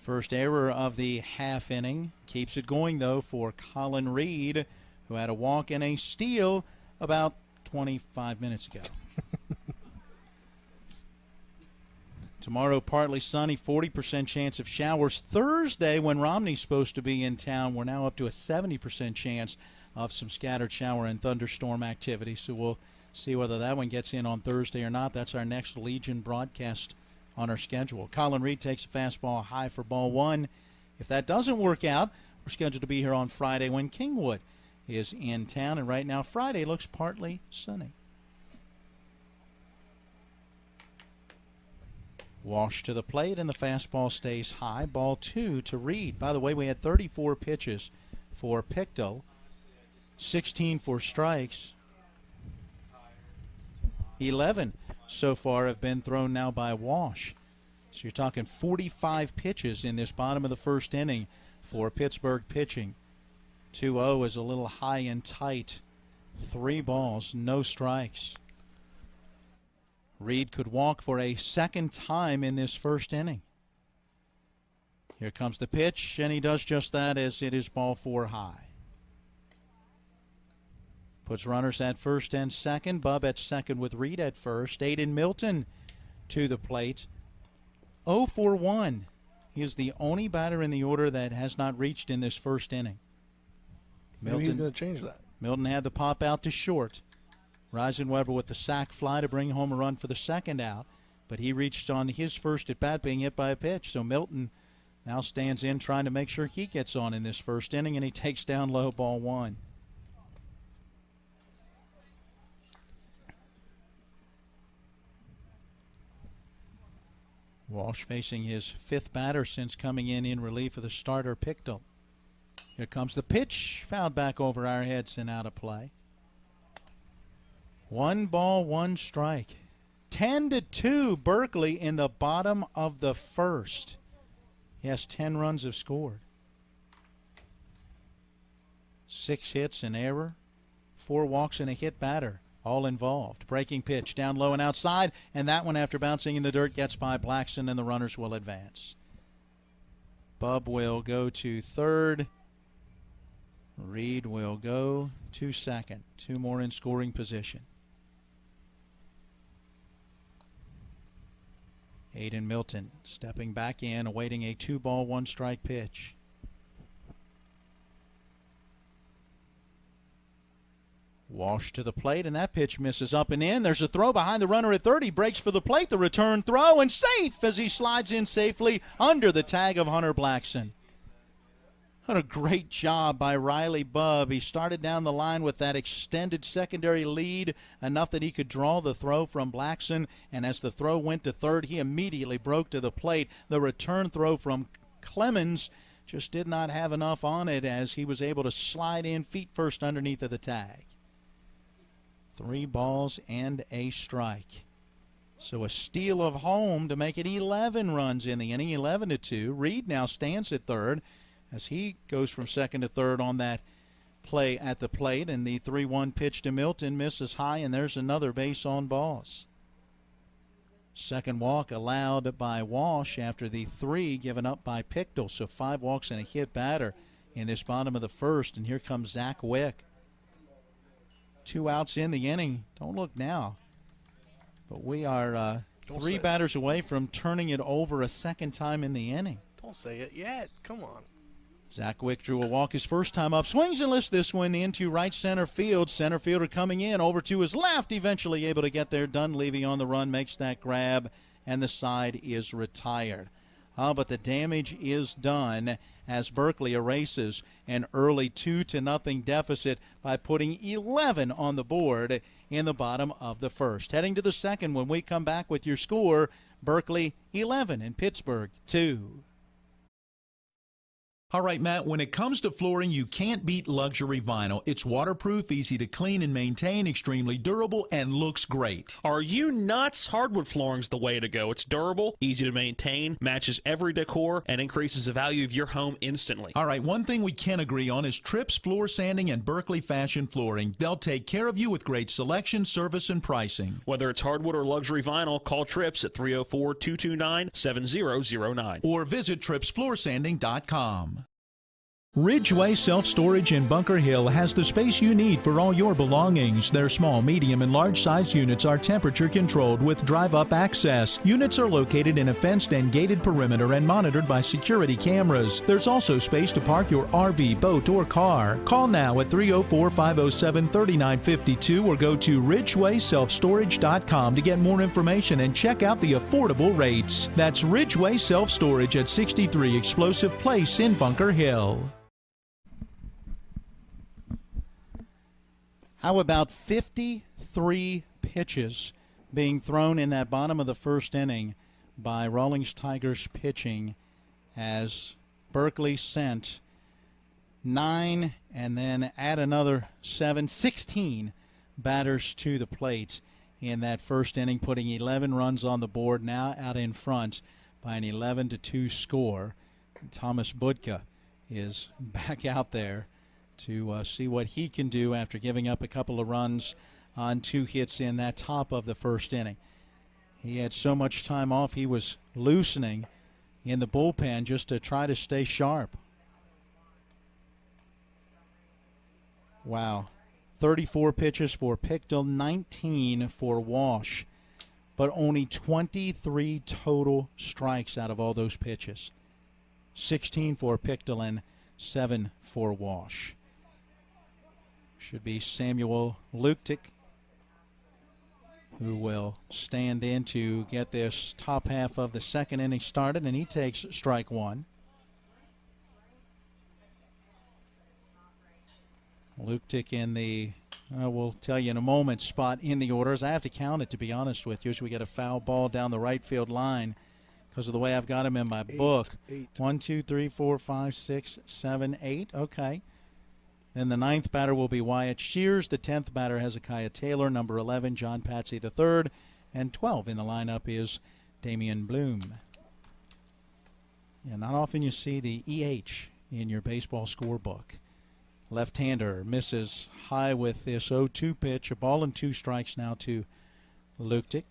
First error of the half inning. Keeps it going, though, for Colin Reed, who had a walk and a steal about 25 minutes ago. Tomorrow, partly sunny, 40% chance of showers. Thursday, when Romney's supposed to be in town, we're now up to a 70% chance of some scattered shower and thunderstorm activity. So we'll see whether that one gets in on Thursday or not. That's our next Legion broadcast on our schedule. Colin Reed takes a fastball high for ball 1. If that doesn't work out, we're scheduled to be here on Friday when Kingwood is in town. And right now, Friday looks partly sunny. Walsh to the plate, and the fastball stays high. Ball 2 to Reed. By the way, we had 34 pitches for Pichtel, 16 for strikes. 11 so far have been thrown now by Walsh. So you're talking 45 pitches in this bottom of the first inning for Pittsburgh pitching. 2-0 is a little high and tight. 3 balls, no strikes. Reed could walk for a second time in this first inning. Here comes the pitch, and he does just that as it is ball 4 high. Puts runners at first and second. Bubb at second with Reed at first. Aiden Milton to the plate. 0 for 1. He is the only batter in the order that has not reached in this first inning. Maybe he's going to change that. Milton had the pop out to short. Reisenweber with the sac fly to bring home a run for the second out, but he reached on his first at bat being hit by a pitch. So Milton now stands in trying to make sure he gets on in this first inning, and he takes down low, ball 1. Walsh facing his 5th batter since coming in relief of the starter Pichtel. Here comes the pitch, fouled back over our heads and out of play. 1 ball, 1 strike. 10-2 Berkeley in the bottom of the first. Yes, 10 runs have scored. 6 hits, an error, 4 walks and a hit batter, all involved. Breaking pitch down low and outside, and that one after bouncing in the dirt gets by Blackson, and the runners will advance. Bubb will go to third. Reed will go to second. 2 more in scoring position. Aiden Milton stepping back in, awaiting a 2 ball, 1 strike pitch. Walsh to the plate, and that pitch misses up and in. There's a throw behind the runner at third. He breaks for the plate. The return throw, and safe as he slides in safely under the tag of Hunter Blackson. What a great job by Riley Bubb. He started down the line with that extended secondary lead, enough that he could draw the throw from Blackson, and as the throw went to third, he immediately broke to the plate. The return throw from Clemens just did not have enough on it as he was able to slide in feet first underneath of the tag. 3 balls and a strike. So a steal of home to make it 11 runs in the inning, 11-2. Reed now stands at third as he goes from second to third on that play at the plate, and the 3-1 pitch to Milton misses high, and there's another base on balls. Second walk allowed by Walsh after the 3 given up by Pichtel, so 5 walks and a hit batter in this bottom of the first, and here comes Zach Wick. 2 outs in the inning. Don't look now, but we are 3 batters away from turning it over a second time in the inning. Don't say it yet. Come on. Zach Wick drew a walk his first time up, swings and lifts this one into right center field. Center fielder coming in over to his left, eventually able to get there. Dunleavy on the run makes that grab, and the side is retired. But the damage is done as Berkeley erases an early 2-0 deficit by putting 11 on the board in the bottom of the first. Heading to the second when we come back with your score, Berkeley 11 and Pittsburgh 2. All right, Matt, when it comes to flooring, you can't beat luxury vinyl. It's waterproof, easy to clean and maintain, extremely durable, and looks great. Are you nuts? Hardwood flooring's the way to go. It's durable, easy to maintain, matches every decor, and increases the value of your home instantly. All right, one thing we can agree on is Tripp's Floor Sanding and Berkeley Fashion Flooring. They'll take care of you with great selection, service, and pricing. Whether it's hardwood or luxury vinyl, call Trips at 304-229-7009. Or visit TrippsFloorSanding.com. Ridgeway Self-Storage in Bunker Hill has the space you need for all your belongings. Their small, medium, and large-size units are temperature-controlled with drive-up access. Units are located in a fenced and gated perimeter and monitored by security cameras. There's also space to park your RV, boat, or car. Call now at 304-507-3952 or go to RidgewaySelfStorage.com to get more information and check out the affordable rates. That's Ridgeway Self-Storage at 63 Explosive Place in Bunker Hill. How about 53 pitches being thrown in that bottom of the first inning by Rawlings Tigers pitching as Berkeley sent 9 and then add another 16 batters to the plate in that first inning, putting 11 runs on the board, now out in front by an 11-2 score. Thomas Budka is back out there to see what he can do after giving up a couple of runs on 2 hits in that top of the first inning. He had so much time off, he was loosening in the bullpen just to try to stay sharp. Wow. 34 pitches for Pichtel, 19 for Walsh, but only 23 total strikes out of all those pitches. 16 for Pichtel and 7 for Walsh. Should be Samuel Luktic, who will stand in to get this top half of the second inning started, and he takes strike 1. Luktic in the, we'll tell you in a moment, spot in the orders. I have to count it, to be honest with you, as we get a foul ball down the right field line because of the way I've got him in my book. 1, 2, 3, 4, 5, 6, 7, 8. Okay. Then the 9th batter will be Wyatt Shears. The 10th batter, Hezekiah Taylor. Number 11, John Patsy III. And 12 in the lineup is Damian Bloom. Yeah, not often you see the EH in your baseball scorebook. Left-hander misses high with this 0-2 pitch. A ball and 2 strikes now to Luktic.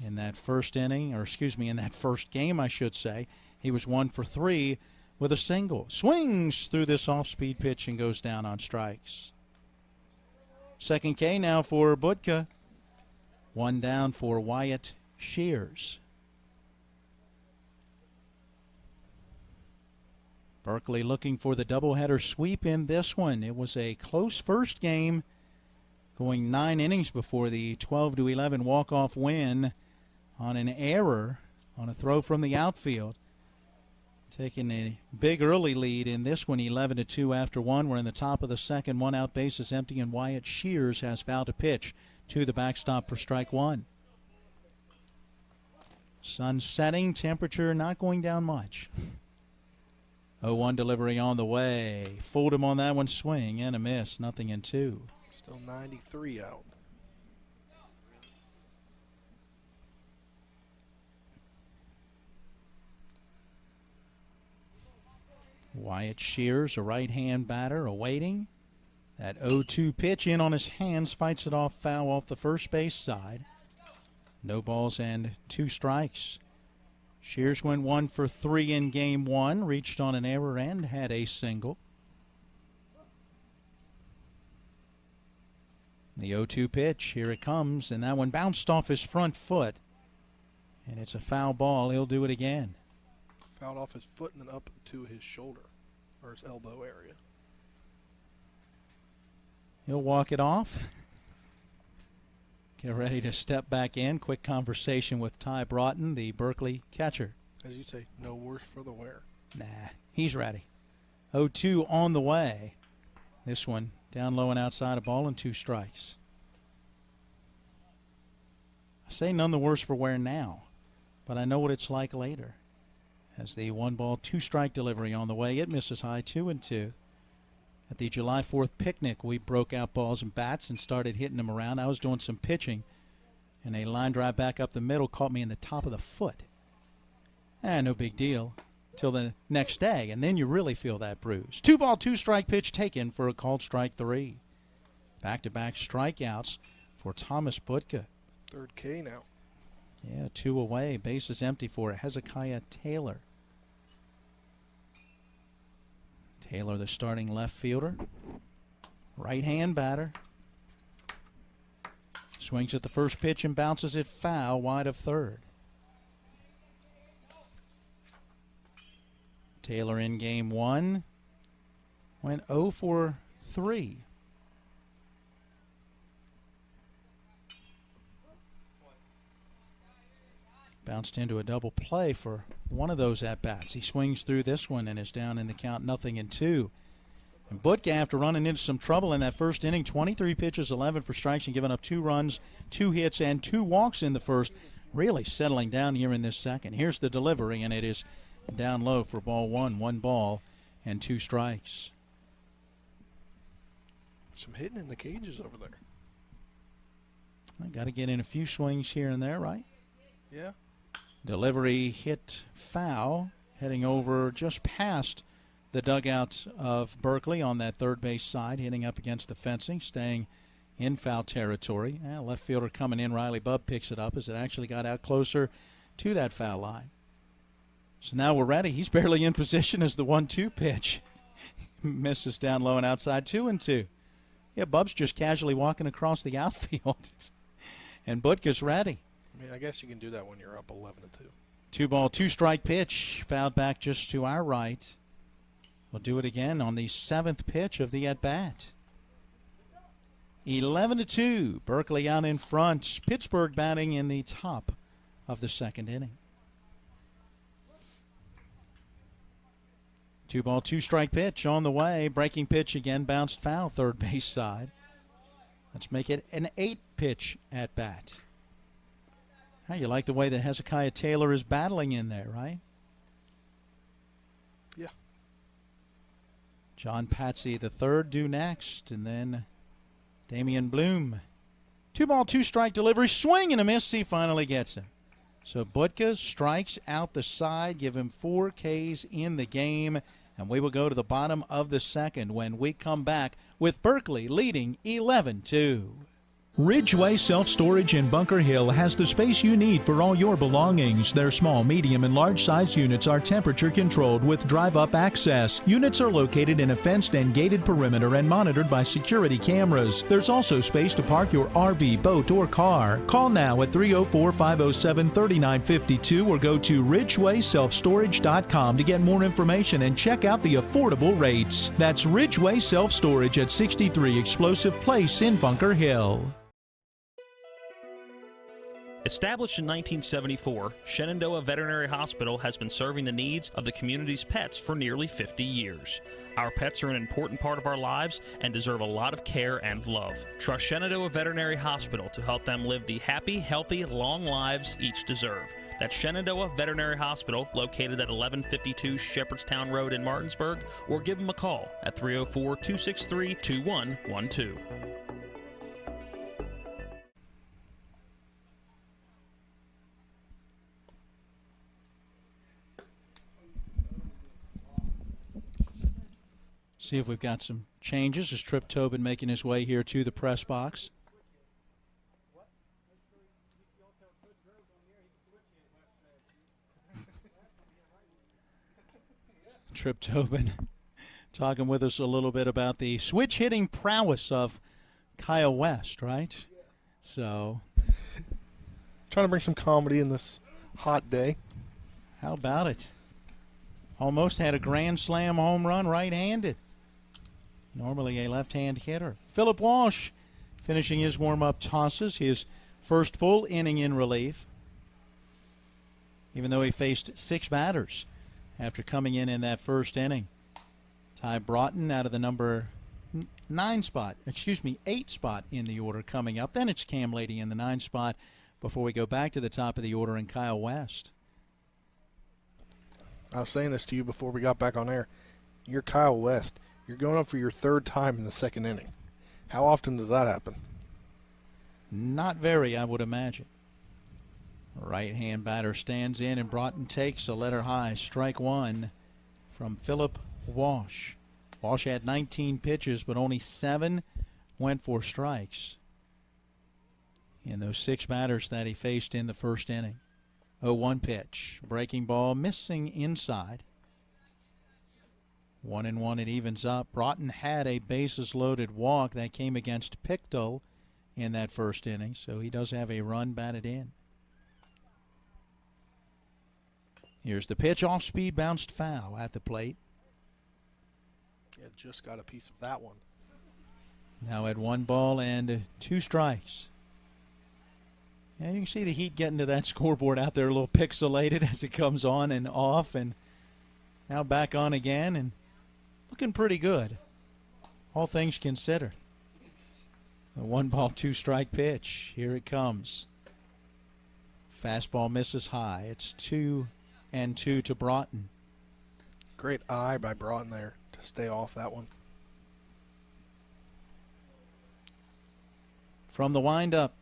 In that first inning, or excuse me, in that first game, I should say, he was 1 for 3 with a single. Swings through this off-speed pitch and goes down on strikes. Second K now for Budka. 1 down for Wyatt Shears. Berkeley looking for the doubleheader sweep in this one. It was a close first game, going 9 innings before the 12-11 walk-off win on an error on a throw from the outfield. taking a big early lead in this one, 11-2 after one. We're in the top of the second, one out, bases empty, and Wyatt Shears has fouled to pitch to the backstop for strike one. Sun setting, temperature not going down much. 0-1 delivery on the way. Fooled him on that one, swing and a miss, 0-2. Still 93 out. Wyatt Shears, a right-hand batter, awaiting. That 0-2 pitch in on his hands, fights it off, foul off the first base side. No balls and 2 strikes. Shears went 1 for 3 in game one, reached on an error and had a single. The 0-2 pitch, here it comes, and that one bounced off his front foot. And it's a foul ball. He'll do it again. Fouled off his foot and then up to his shoulder, or his elbow area. He'll walk it off. Get ready to step back in. Quick conversation with Ty Broughton, the Berkeley catcher. As you say, no worse for the wear. Nah, he's ready. 0-2 on the way. This one down low and outside, a ball and 2 strikes. I say none the worse for wear now, but I know what it's like later. As the 1-ball, 2-strike delivery on the way, it misses high, 2-2. At the July 4th picnic, we broke out balls and bats and started hitting them around. I was doing some pitching, and a line drive back up the middle caught me in the top of the foot. No big deal till the next day, and then you really feel that bruise. 2-ball, 2-strike pitch taken for a called strike 3. Back-to-back strikeouts for Thomas Butka. 3rd K now. Yeah, 2 away. Bases empty for Hezekiah Taylor. Taylor, the starting left fielder. Right-hand batter. Swings at the first pitch and bounces it foul wide of third. Taylor in game one went 0 for 3. Bounced into a double play for one of those at-bats. He swings through this one and is down in the count 0-2. And Butka, after running into some trouble in that first inning, 23 pitches, 11 for strikes, and giving up 2 runs, 2 hits, and 2 walks in the first, really settling down here in this second. Here's the delivery, and it is down low for ball 1. 1 ball and 2 strikes. Some hitting in the cages over there. I got to get in a few swings here and there, right? Yeah. Delivery hit foul, heading over just past the dugout of Berkeley on that third base side, hitting up against the fencing, staying in foul territory. Left fielder coming in, Riley Bubb picks it up as it actually got out closer to that foul line. So now we're ready. He's barely in position as the 1-2 pitch. Misses down low and outside, 2-2. Yeah, Bubb's just casually walking across the outfield. And Butka's ready. I mean, I guess you can do that when you're up 11-2. 2-ball, 2-strike pitch. Fouled back just to our right. We'll do it again on the 7th pitch of the at-bat. 11-2. Berkeley out in front. Pittsburgh batting in the top of the second inning. 2-ball, 2-strike pitch on the way. Breaking pitch again, bounced foul, third base side. Let's make it an 8-pitch at-bat. You like the way that Hezekiah Taylor is battling in there, right? Yeah. John Patsy III due next, and then Damian Bloom. 2-ball, 2-strike delivery, swing and a miss. He finally gets him. So Butka strikes out the side, give him 4 Ks in the game, and we will go to the bottom of the second when we come back with Berkeley leading 11-2. Ridgeway Self-Storage in Bunker Hill has the space you need for all your belongings. Their small, medium, and large size units are temperature controlled with drive-up access. Units are located in a fenced and gated perimeter and monitored by security cameras. There's also space to park your RV, boat, or car. Call now at 304-507-3952 or go to ridgewayselfstorage.com to get more information and check out the affordable rates. That's Ridgeway Self-Storage at 63 Explosive Place in Bunker Hill. Established in 1974, Shenandoah Veterinary Hospital has been serving the needs of the community's pets for nearly 50 years. Our pets are an important part of our lives and deserve a lot of care and love. Trust Shenandoah Veterinary Hospital to help them live the happy, healthy, long lives each deserve. That's Shenandoah Veterinary Hospital, located at 1152 Shepherdstown Road in Martinsburg, or give them a call at 304-263-2112. See if we've got some changes as Trip Tobin making his way here to the press box. Trip Tobin talking with us a little bit about the switch hitting prowess of Kyle West, right? So, trying to bring some comedy in this hot day. How about it? Almost had a grand slam home run right-handed. Normally a left-hand hitter. Philip Walsh finishing his warm-up tosses, his first full inning in relief, even though he faced 6 batters after coming in that first inning. Ty Broughton out of the number 8 spot in the order coming up. Then it's Cam Lady in the 9 spot before we go back to the top of the order and Kyle West. I was saying this to you before we got back on air. You're Kyle West. You're going up for your 3rd time in the 2nd inning. How often does that happen? Not very, I would imagine. Right-hand batter stands in, and Broughton takes a letter high. Strike 1 from Philip Walsh. Walsh had 19 pitches, but only 7 went for strikes in those 6 batters that he faced in the first inning. 0-1 pitch. Breaking ball missing inside. 1-1, it evens up. Broughton had a bases-loaded walk that came against Pittsburgh in that first inning, so he does have a run batted in. Here's the pitch, off speed, bounced foul at the plate. Yeah, just got a piece of that one. Now at 1 ball and 2 strikes. Yeah, you can see the heat getting to that scoreboard out there, a little pixelated as it comes on and off, and now back on again and looking pretty good, all things considered. A 1 ball, 2 strike pitch. Here it comes. Fastball misses high. It's 2-2 to Broughton. Great eye by Broughton there to stay off that one. From the windup,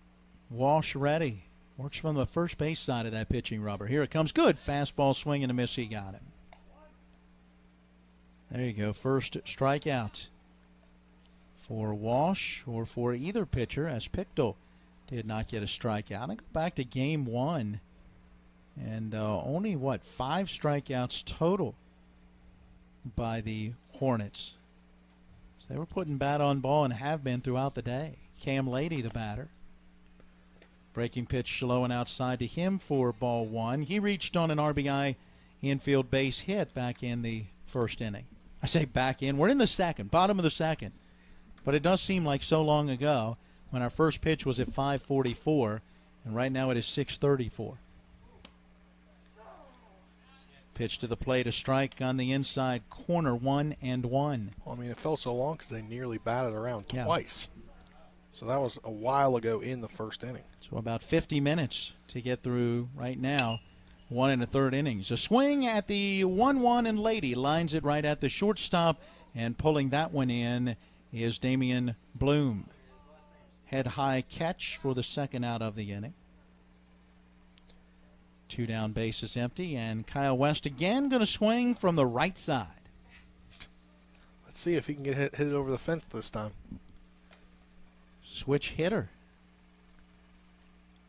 Walsh ready. Works from the first base side of that pitching rubber. Here it comes. Good fastball swing and a miss. He got him. There you go. First strikeout for Walsh or for either pitcher, as Pittsburgh did not get a strikeout. I go back to game 1 and only, 5 strikeouts total by the Hornets. So they were putting bat on ball and have been throughout the day. Cam Lady, the batter. Breaking pitch low and outside to him for ball 1. He reached on an RBI infield base hit back in the first inning. I say back in. We're in the second, bottom of the second. But it does seem like so long ago when our first pitch was at 5:44, and right now it is 6:34. Pitch to the plate, a strike on the inside corner, 1-1. Well, I mean, it felt so long because they nearly batted around twice. So that was a while ago in the first inning. So about 50 minutes to get through right now. 1 1/3 innings. A swing at the 1-1, and Lady lines it right at the shortstop, and pulling that one in is Damian Bloom. Head high catch for the second out of the inning. 2 down, bases empty, and Kyle West again going to swing from the right side. Let's see if he can get hit it over the fence this time. Switch hitter.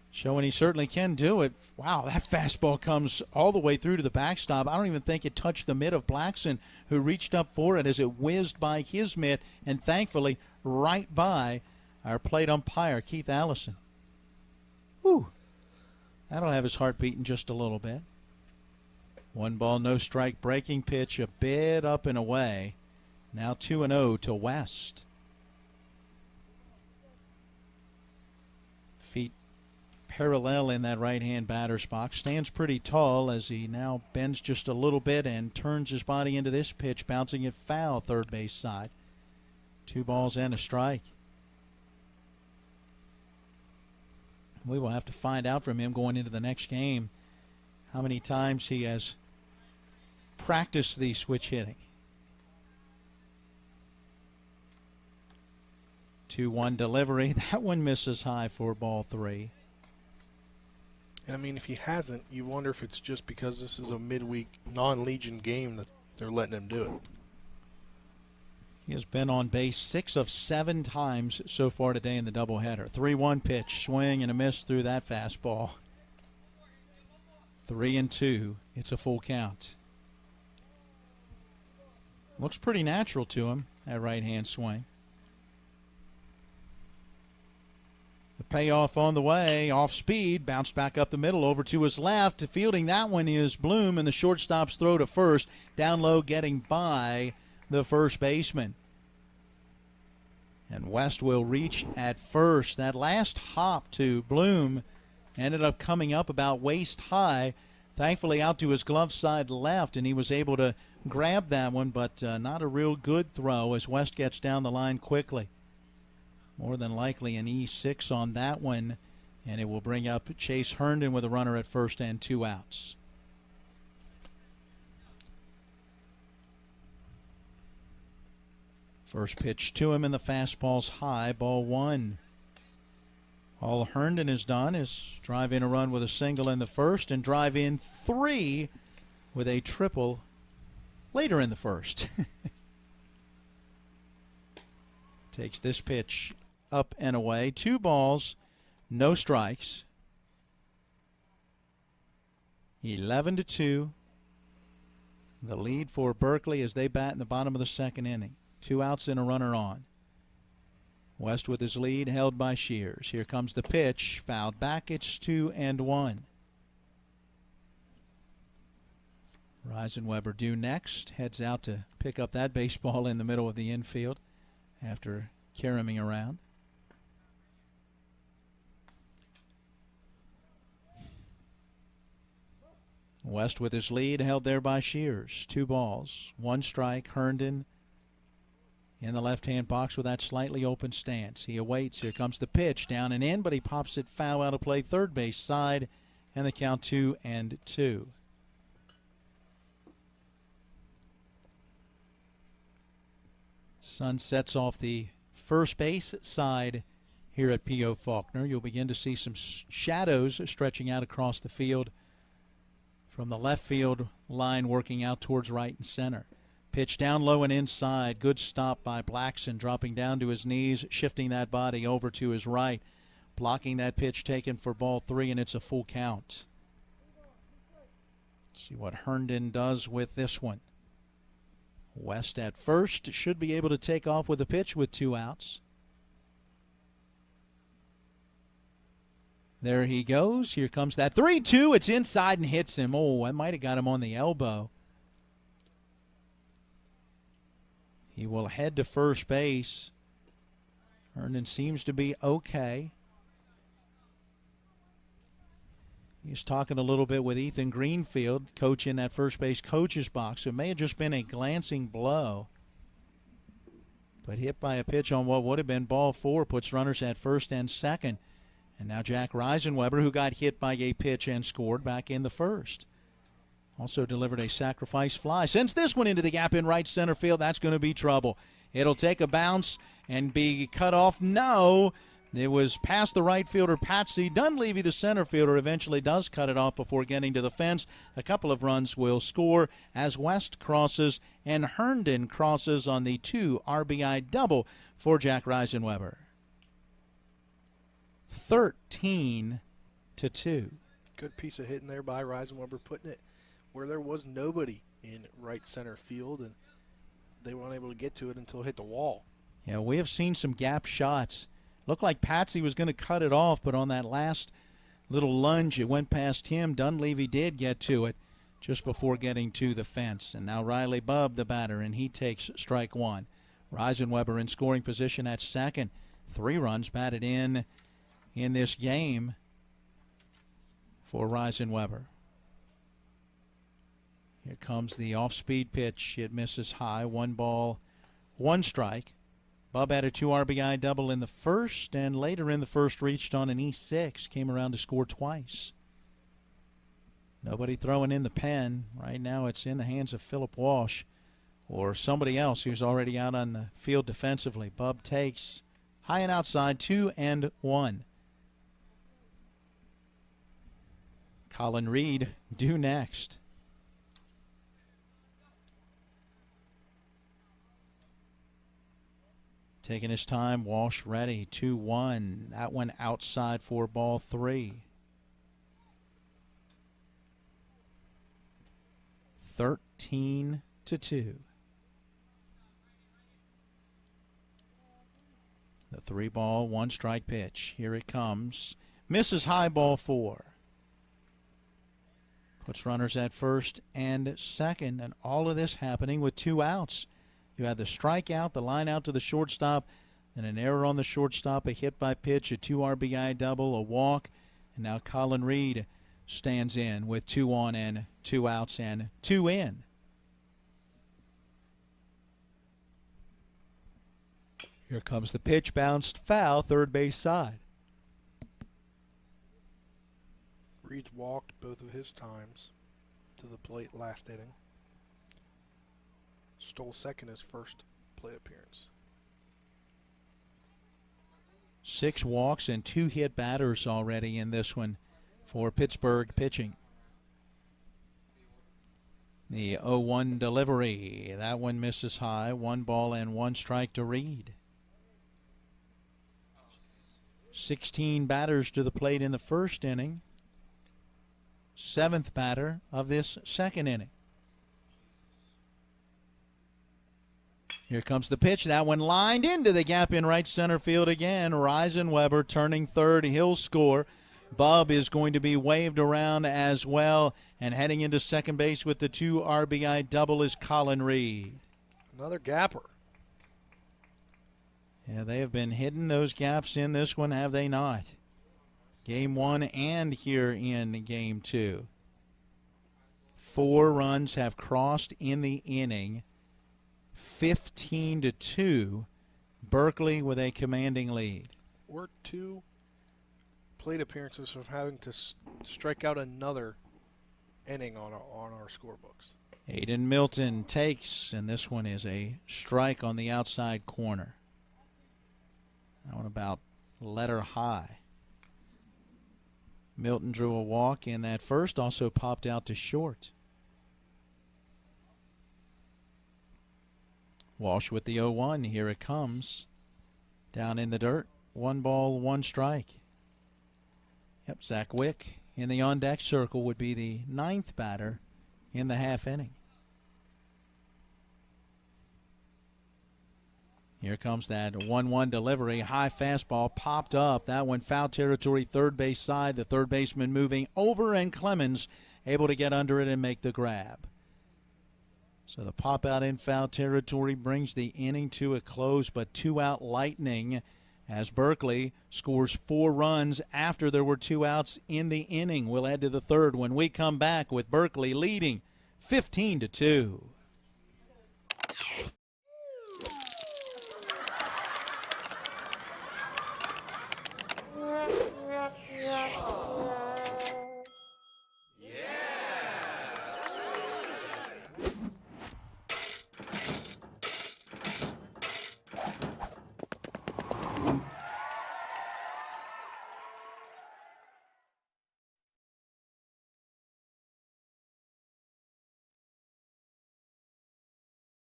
Showing he certainly can do it. Wow, that fastball comes all the way through to the backstop. I don't even think it touched the mitt of Blackson, who reached up for it as it whizzed by his mitt, and thankfully right by our plate umpire, Keith Allison. Whew. That'll have his heart beating just a little bit. 1 ball, no strike, breaking pitch, a bit up and away. Now 2-0 to West. Feet parallel in that right-hand batter's box. Stands pretty tall as he now bends just a little bit and turns his body into this pitch, bouncing it foul third base side. 2 balls and a strike. We will have to find out from him going into the next game how many times he has practiced the switch hitting. 2-1 delivery. That one misses high for ball 3. And I mean, if he hasn't, you wonder if it's just because this is a midweek non-Legion game that they're letting him do it. He has been on base 6 of 7 times so far today in the doubleheader. 3-1 pitch, swing and a miss through that fastball. 3-2. It's a full count. Looks pretty natural to him, that right-hand swing. The payoff on the way, off speed, bounced back up the middle over to his left. Fielding that one is Bloom, and the shortstop's throw to first. Down low, getting by the first baseman. And West will reach at first. That last hop to Bloom ended up coming up about waist high. Thankfully out to his glove side left, and he was able to grab that one, but not a real good throw as West gets down the line quickly. More than likely an E6 on that one, and it will bring up Chase Herndon with a runner at first and 2 outs. First pitch to him, and the fastball's high, ball 1. All Herndon has done is drive in a run with a single in the first and drive in 3 with a triple later in the first. Takes this pitch up and away. 2 balls, no strikes. 11-2. The lead for Berkeley as they bat in the bottom of the second inning. 2 outs and a runner on. West with his lead held by Shears. Here comes the pitch. Fouled back. It's 2-1. Reisenweber due next. Heads out to pick up that baseball in the middle of the infield after caroming around. West with his lead held there by Shears. 2 balls, 1 strike. Herndon in the left-hand box with that slightly open stance. He awaits. Here comes the pitch. Down and in, but he pops it foul out of play third base side, and the count 2-2. Sun sets off the first base side here at P.O. Faulkner. You'll begin to see some shadows stretching out across the field from the left field line working out towards right and center. Pitch down low and inside. Good stop by Blackson, dropping down to his knees, shifting that body over to his right, blocking that pitch taken for ball 3, and it's a full count. Let's see what Herndon does with this one. West at first should be able to take off with a pitch with 2 outs. There he goes. Here comes that 3-2. It's inside and hits him. Oh, I might have got him on the elbow. He will head to first base. Herndon seems to be okay. He's talking a little bit with Ethan Greenfield, coach in that first base coach's box. It may have just been a glancing blow, but hit by a pitch on what would have been ball 4 puts runners at first and second. And now Jack Reisenweber, who got hit by a pitch and scored, back in the first. Also delivered a sacrifice fly. Sends this one into the gap in right center field. That's going to be trouble. It'll take a bounce and be cut off. No, it was past the right fielder, Patsy. Dunleavy, the center fielder, eventually does cut it off before getting to the fence. A couple of runs will score as West crosses and Herndon crosses on the 2 RBI double for Jack Reisenweber. 13-2. Good piece of hitting there by Reisenweber, putting it where there was nobody in right center field, and they weren't able to get to it until it hit the wall. Yeah, we have seen some gap shots. Looked like Patsy was going to cut it off, but on that last little lunge, it went past him. Dunleavy did get to it just before getting to the fence. And now Riley Bubb, the batter, and he takes strike 1. Reisenweber in scoring position at second. 3 runs batted in this game. for Reisenweber. Here comes the off-speed pitch. It misses high. 1 ball, 1 strike. Bub had a 2 RBI double in the first, and later in the first reached on an E6. Came around to score twice. Nobody throwing in the pen. Right now it's in the hands of Philip Walsh or somebody else who's already out on the field defensively. Bub takes high and outside, 2-1. Colin Reed due next. Taking his time, Walsh ready, 2-1. That one outside for ball 3. 13-2. The 3 ball, 1 strike pitch. Here it comes. Misses high, ball 4. Puts runners at first and second, and all of this happening with 2 outs. You had the strikeout, the line out to the shortstop, then an error on the shortstop, a hit by pitch, a 2 RBI double, a walk, and now Colin Reed stands in with 2 on and 2 outs and 2 in. Here comes the pitch, bounced foul, third base side. Reed's walked both of his times to the plate last inning. Stole second his first plate appearance. 6 walks and 2 hit batters already in this one for Pittsburgh pitching. The 0-1 delivery. That one misses high. 1 ball and 1 strike to Reed. 16 batters to the plate in the first inning. 7th batter of this second inning. Here comes the pitch. That one lined into the gap in right center field again. Reisenweber turning third. He'll score. Bub is going to be waved around as well. And heading into second base with the 2 RBI double is Colin Reed. Another gapper. Yeah, they have been hitting those gaps in this one, have they not? Game 1 and here in Game 2. 4 runs have crossed in the inning. 15-2. Berkeley with a commanding lead. We're 2 plate appearances from having to strike out another inning on our scorebooks. Aiden Milton takes, and this one is a strike on the outside corner. That one about letter high. Milton drew a walk in that first, also popped out to short. Walsh with the 0-1. Here it comes. Down in the dirt. 1 ball, 1 strike. Yep, Zach Wick in the on-deck circle would be the 9th batter in the half inning. Here comes that 1-1 delivery. High fastball popped up. That one foul territory, third base side. The third baseman moving over, and Clemens able to get under it and make the grab. So the pop out in foul territory brings the inning to a close, but 2 out Lightning as Berkeley scores 4 runs after there were 2 outs in the inning. We'll head to the third when we come back with Berkeley leading 15-2.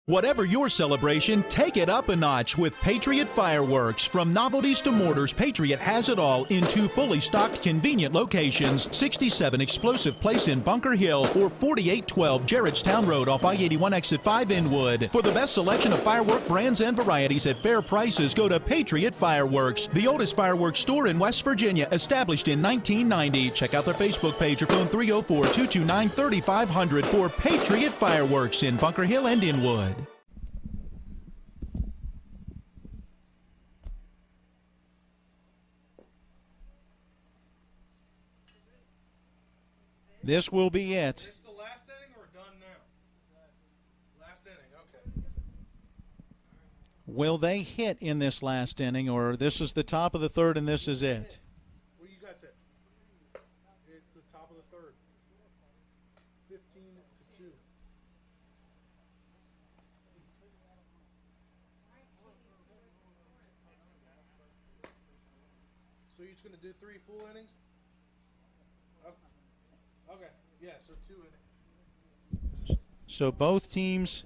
Whatever your celebration, take it up a notch with Patriot Fireworks. From novelties to mortars, Patriot has it all in 2 fully stocked, convenient locations. 67 Explosive Place in Bunker Hill or 4812 Gerrardstown Road off I-81 Exit 5 Inwood. For the best selection of firework brands and varieties at fair prices, go to Patriot Fireworks, the oldest fireworks store in West Virginia, established in 1990. Check out their Facebook page or phone 304-229-3500 for Patriot Fireworks in Bunker Hill and Inwood. This will be it. Is this the last inning or done now? Last inning, okay. Will they hit in this last inning, or this is the top of the third and this is it? What do you guys say? It's the top of the third. 15-2. So you're just going to do 3 full innings? Okay. Yeah, so 2 innings. So both teams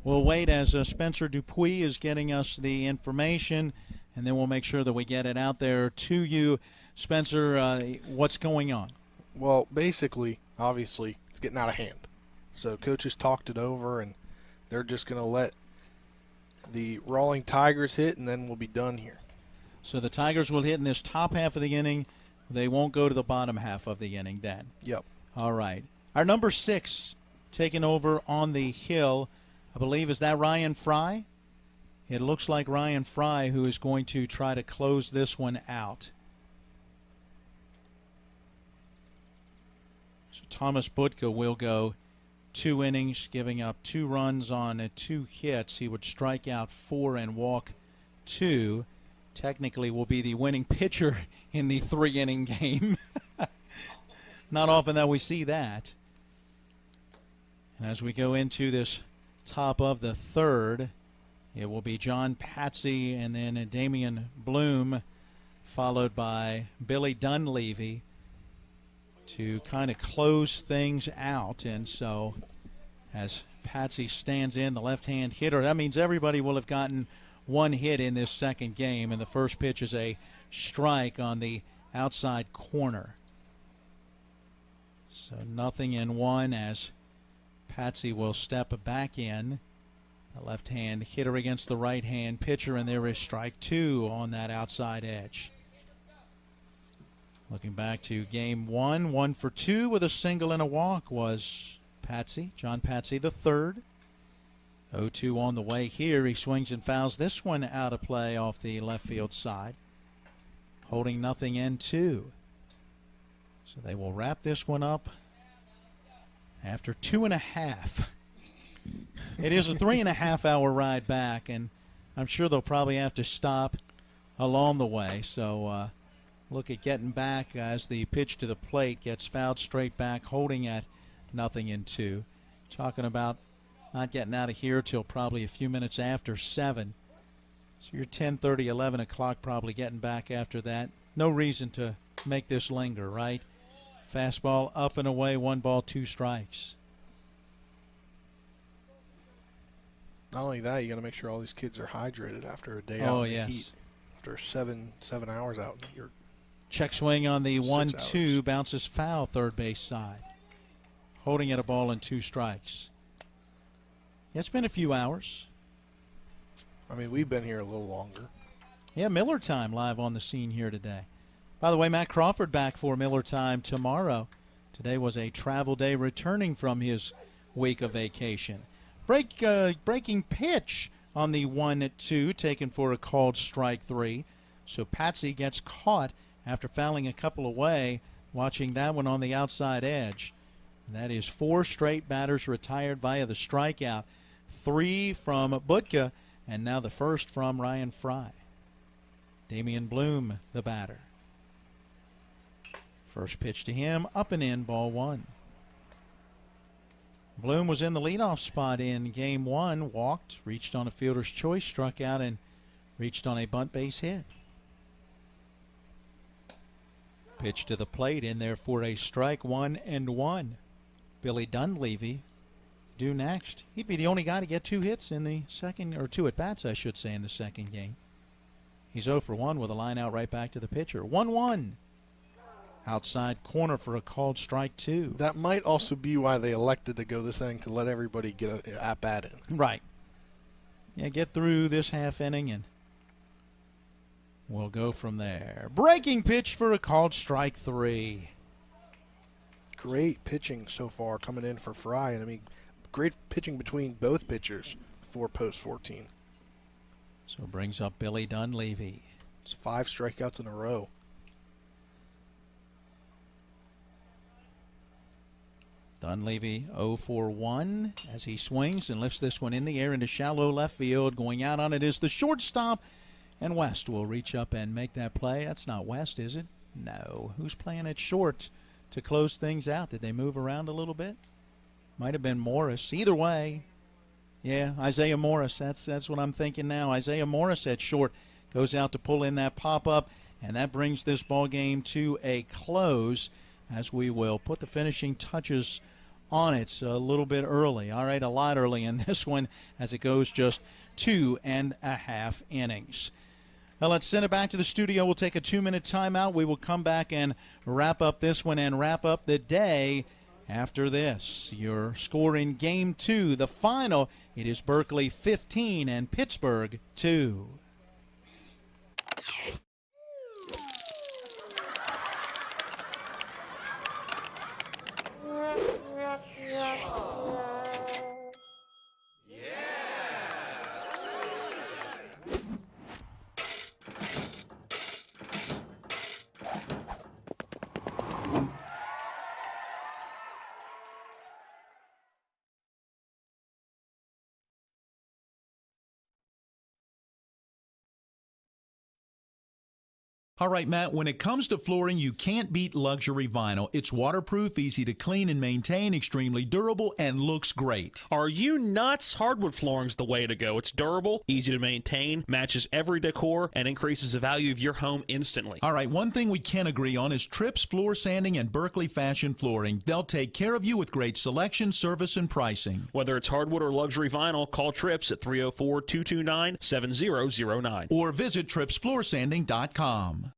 will wait as Spencer Dupuis is getting us the information, and then we'll make sure that we get it out there to you. Spencer, what's going on? Well, basically, obviously, it's getting out of hand. So coaches talked it over, and they're just going to let the Rawlings Tigers hit, and then we'll be done here. So the Tigers will hit in this top half of the inning. They won't go to the bottom half of the inning then. Yep. All right. Our number 6 taking over on the hill, I believe, is that Ryan Fry? It looks like Ryan Fry who is going to try to close this one out. So Thomas Budka will go 2 innings, giving up 2 runs on 2 hits. He would strike out 4 and walk 2. Technically will be the winning pitcher in the 3-inning game. Not often that we see that. And as we go into this top of the third, it will be John Patsy and then Damian Bloom, followed by Billy Dunleavy to kind of close things out. And so as Patsy stands in, the left-hand hitter, that means everybody will have gotten 1 hit in this second game, and the first pitch is a strike on the outside corner. So 0-1 as Patsy will step back in. The left-hand hitter against the right-hand pitcher, and there is strike 2 on that outside edge. Looking back to game 1, 1 for 2 with a single and a walk was Patsy, John Patsy the third. 0-2 on the way here. He swings and fouls this one out of play off the left field side. Holding nothing in 2. So they will wrap this one up after 2.5. It is a 3.5-hour ride back, and I'm sure they'll probably have to stop along the way. So look at getting back as the pitch to the plate gets fouled straight back, holding at 0-2. Talking about not getting out of here till probably a few minutes after 7. So you're 10:30, 11 o'clock probably getting back after that. No reason to make this linger, right? Fastball up and away, 1 ball, 2 strikes. Not only that, you got to make sure all these kids are hydrated after a day out in the heat. After 7 hours out. You're check swing on the 1-2, bounces foul third base side. Holding at a ball and 2 strikes. Yeah, it's been a few hours. I mean, we've been here a little longer. Yeah, Miller Time live on the scene here today. By the way, Matt Crawford back for Miller Time tomorrow. Today was a travel day returning from his week of vacation. Breaking pitch on the 1-2, taken for a called strike 3. So Patsy gets caught after fouling a couple away, watching that one on the outside edge. And that is 4 straight batters retired via the strikeout. 3 from Budka, and now the first from Ryan Fry. Damian Bloom, the batter. First pitch to him, up and in, ball 1. Bloom was in the leadoff spot in game 1, walked, reached on a fielder's choice, struck out, and reached on a bunt base hit. Pitch to the plate, in there for a strike, 1-1. Billy Dunleavy due next. He'd be the only guy to get 2 hits in the second, or 2 at-bats, I should say, in the second game. He's 0 for 1 with a line out right back to the pitcher. 1-1. Outside corner for a called strike 2. That might also be why they elected to go this inning, to let everybody get an at-bat in. Right. Yeah, get through this half inning and we'll go from there. Breaking pitch for a called strike 3. Great pitching so far coming in for Fry. And I mean, great pitching between both pitchers for post 14. So brings up Billy Dunleavy. It's 5 strikeouts in a row. Dunleavy 0 for 1 as he swings and lifts this one in the air into shallow left field. Going out on it is the shortstop, and West will reach up and make that play. That's not West, is it? No. Who's playing it short to close things out? Did they move around a little bit? Might have been Morris. Either way, yeah, Isaiah Morris. That's what I'm thinking now. Isaiah Morris at short goes out to pull in that pop-up, and that brings this ball game to a close as we will put the finishing touches on it a little bit early. All right, a lot early in this one as it goes just 2.5 innings. Now let's send it back to the studio. We'll take a 2-minute timeout. We will come back and wrap up this one and wrap up the day after this. Your score in Game 2, the final, it is Berkeley 15 and Pittsburgh 2. All right, Matt, when it comes to flooring, you can't beat luxury vinyl. It's waterproof, easy to clean and maintain, extremely durable, and looks great. Are you nuts? Hardwood flooring's the way to go. It's durable, easy to maintain, matches every decor, and increases the value of your home instantly. All right, one thing we can agree on is Trips Floor Sanding and Berkeley Fashion Flooring. They'll take care of you with great selection, service, and pricing. Whether it's hardwood or luxury vinyl, call Trips at 304-229-7009. Or visit tripsfloorsanding.com.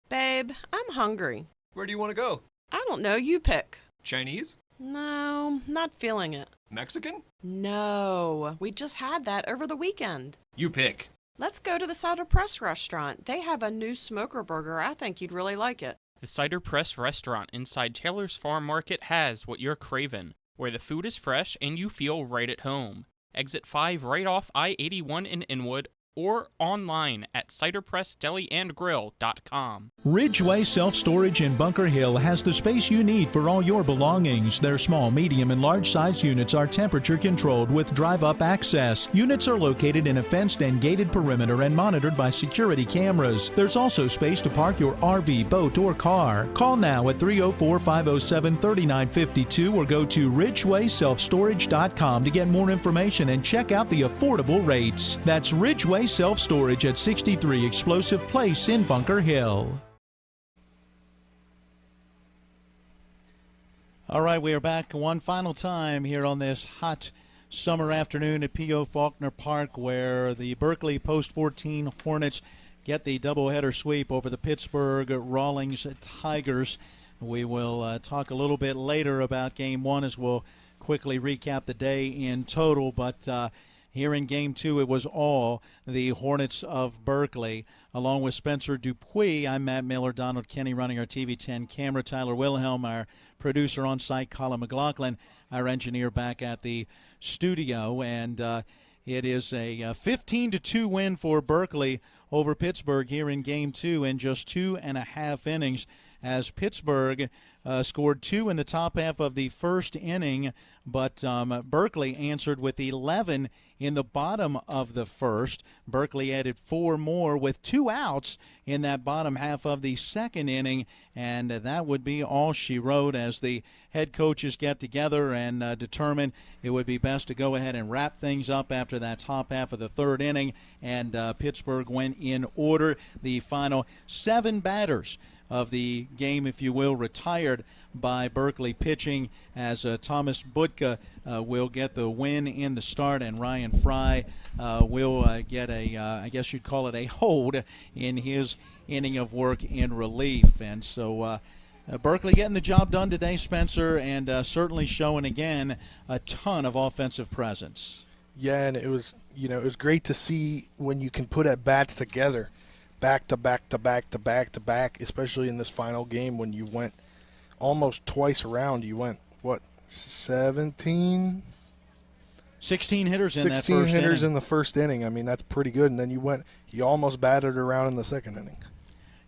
Babe, I'm hungry. Where do you want to go? I don't know. You pick. Chinese? No, not feeling it. Mexican? No, we just had that over the weekend. You pick. Let's go to the Cider Press restaurant. They have a new smoker burger. I think you'd really like it. The Cider Press restaurant inside Taylor's Farm Market has what you're craving, where the food is fresh and you feel right at home. Exit 5 right off I-81 in Inwood, or online at ciderpressdeliandgrill.com. Ridgeway Self-Storage in Bunker Hill has the space you need for all your belongings. Their small, medium, and large-size units are temperature-controlled with drive-up access. Units are located in a fenced and gated perimeter and monitored by security cameras. There's also space to park your RV, boat, or car. Call now at 304-507-3952 or go to ridgewayselfstorage.com to get more information and check out the affordable rates. That's Ridgeway Self-Storage at 63 Explosive Place in Bunker Hill. All right, we are back one final time here on this hot summer afternoon at P.O. Faulkner Park, where the Berkeley Post-14 Hornets get the doubleheader sweep over the Pittsburgh Rawlings Tigers. We will talk a little bit later about Game 1 as we'll quickly recap the day in total, but here in Game 2, it was all the Hornets of Berkeley. Along with Spencer Dupuis, I'm Matt Miller, Donald Kenny running our TV 10 camera, Tyler Wilhelm, our producer on site, Colin McLaughlin, our engineer back at the studio. And it is a 15-2 win for Berkeley over Pittsburgh here in Game 2 in just 2.5 innings, as Pittsburgh scored 2 in the top half of the first inning, but Berkeley answered with 11 in the bottom of the first. Berkeley added 4 more with 2 outs in that bottom half of the second inning, and that would be all she wrote as the head coaches get together and determine it would be best to go ahead and wrap things up after that top half of the third inning, and Pittsburgh went in order. The final 7 batters of the game, if you will, retired by Berkeley pitching, as Thomas Budka will get the win in the start, and Ryan Fry will get I guess you'd call it a hold in his inning of work in relief. And so Berkeley getting the job done today, Spencer, and certainly showing again a ton of offensive presence. Yeah, and it was great to see when you can put at bats together, back to back to back to back to back, especially in this final game when you went almost twice around. You went, 16 hitters in that first 16 hitters inning. in the first inning. I mean, that's pretty good. And then you almost batted around in the second inning.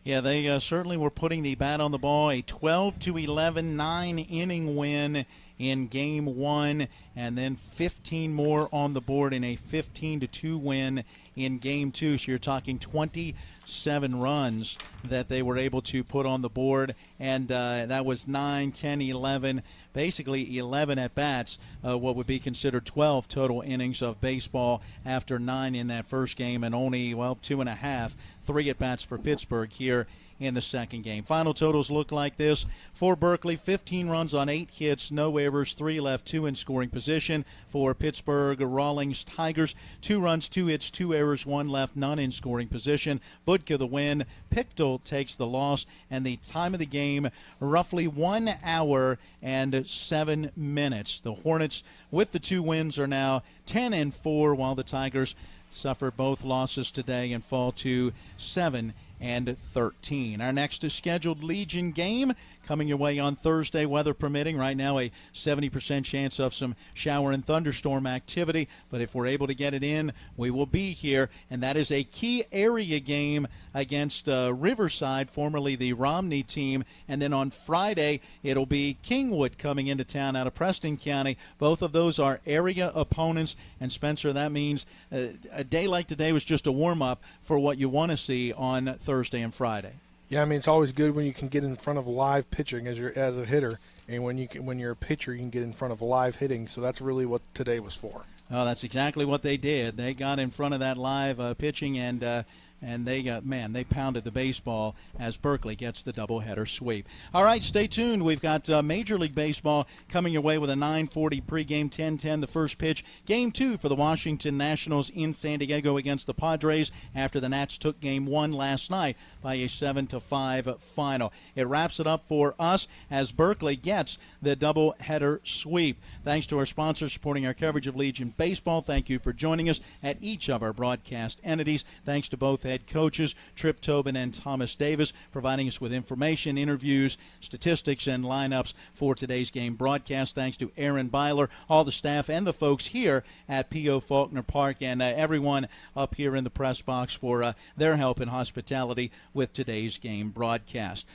Yeah, they certainly were putting the bat on the ball. A 12-11 9-inning win in Game 1, and then 15 more on the board in a 15-2 win in Game 2. So you're talking 27 runs that they were able to put on the board, and that was 9, 10, 11, basically 11 at-bats, what would be considered 12 total innings of baseball after 9 in that first game, and only, 2.5, 3 at-bats for Pittsburgh here in the second game. Final totals look like this. For Berkeley, 15 runs on 8 hits, no errors, 3 left, 2 in scoring position. For Pittsburgh Rawlings Tigers, 2 runs, 2 hits, 2 errors, 1 left, none in scoring position. Budka the win, Pichtel takes the loss, and the time of the game, roughly 1 hour and 7 minutes. The Hornets, with the 2 wins, are now 10-4, while the Tigers suffer both losses today and fall to 7-13. Our next scheduled Legion game coming your way on Thursday, weather permitting. Right now a 70% chance of some shower and thunderstorm activity, but if we're able to get it in, we will be here, and that is a key area game against Riverside, formerly the Romney team, and then on Friday it'll be Kingwood coming into town out of Preston County. Both of those are area opponents, and Spencer, that means a day like today was just a warm-up for what you want to see on Thursday and Friday. Yeah, I mean, it's always good when you can get in front of live pitching as a hitter, and when you're a pitcher, you can get in front of live hitting. So that's really what today was for. Oh, that's exactly what they did. They got in front of that live pitching, and they pounded the baseball as Berkeley gets the doubleheader sweep. All right, stay tuned. We've got Major League Baseball coming your way with a 9:40 pregame, 10:10 the first pitch. Game 2 for the Washington Nationals in San Diego against the Padres after the Nats took Game 1 last night by a 7-5 final. It wraps it up for us as Berkeley gets the doubleheader sweep. Thanks to our sponsors supporting our coverage of Legion Baseball. Thank you for joining us at each of our broadcast entities. Thanks to both head coaches, Trip Tobin and Thomas Davis, providing us with information, interviews, statistics, and lineups for today's game broadcast. Thanks to Aaron Byler, all the staff, and the folks here at P.O. Faulkner Park, and everyone up here in the press box for their help and hospitality with today's game broadcast.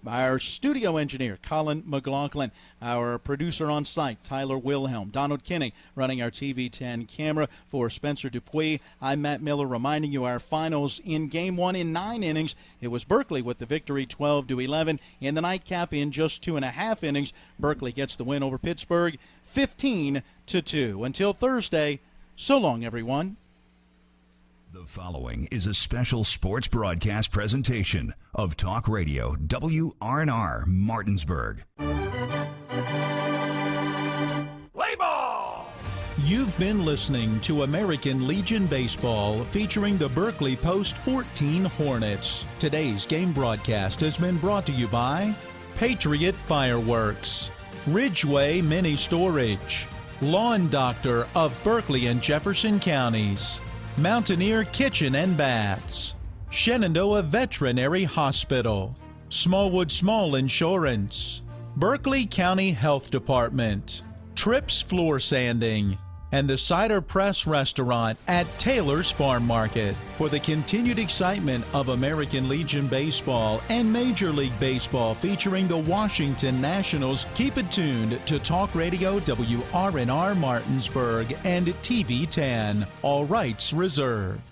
Our studio engineer, Colin McLaughlin. Our producer on site, Tyler Wilhelm. Donald Kinney running our TV10 camera. For Spencer Dupuis, I'm Matt Miller reminding you our finals in Game 1 in 9 innings. It was Berkeley with the victory 12-11. In the nightcap in just 2.5 innings, Berkeley gets the win over Pittsburgh 15-2. Until Thursday, so long, everyone. The following is a special sports broadcast presentation of Talk Radio WRNR Martinsburg. Play ball! You've been listening to American Legion Baseball featuring the Berkeley Post 14 Hornets. Today's game broadcast has been brought to you by Patriot Fireworks, Ridgeway Mini Storage, Lawn Doctor of Berkeley and Jefferson Counties, Mountaineer Kitchen and Baths, Shenandoah Veterinary Hospital, Smallwood Small Insurance, Berkeley County Health Department, Trips Floor Sanding, and the Cider Press Restaurant at Taylor's Farm Market. For the continued excitement of American Legion Baseball and Major League Baseball featuring the Washington Nationals, keep it tuned to Talk Radio WRNR Martinsburg and TV10. All rights reserved.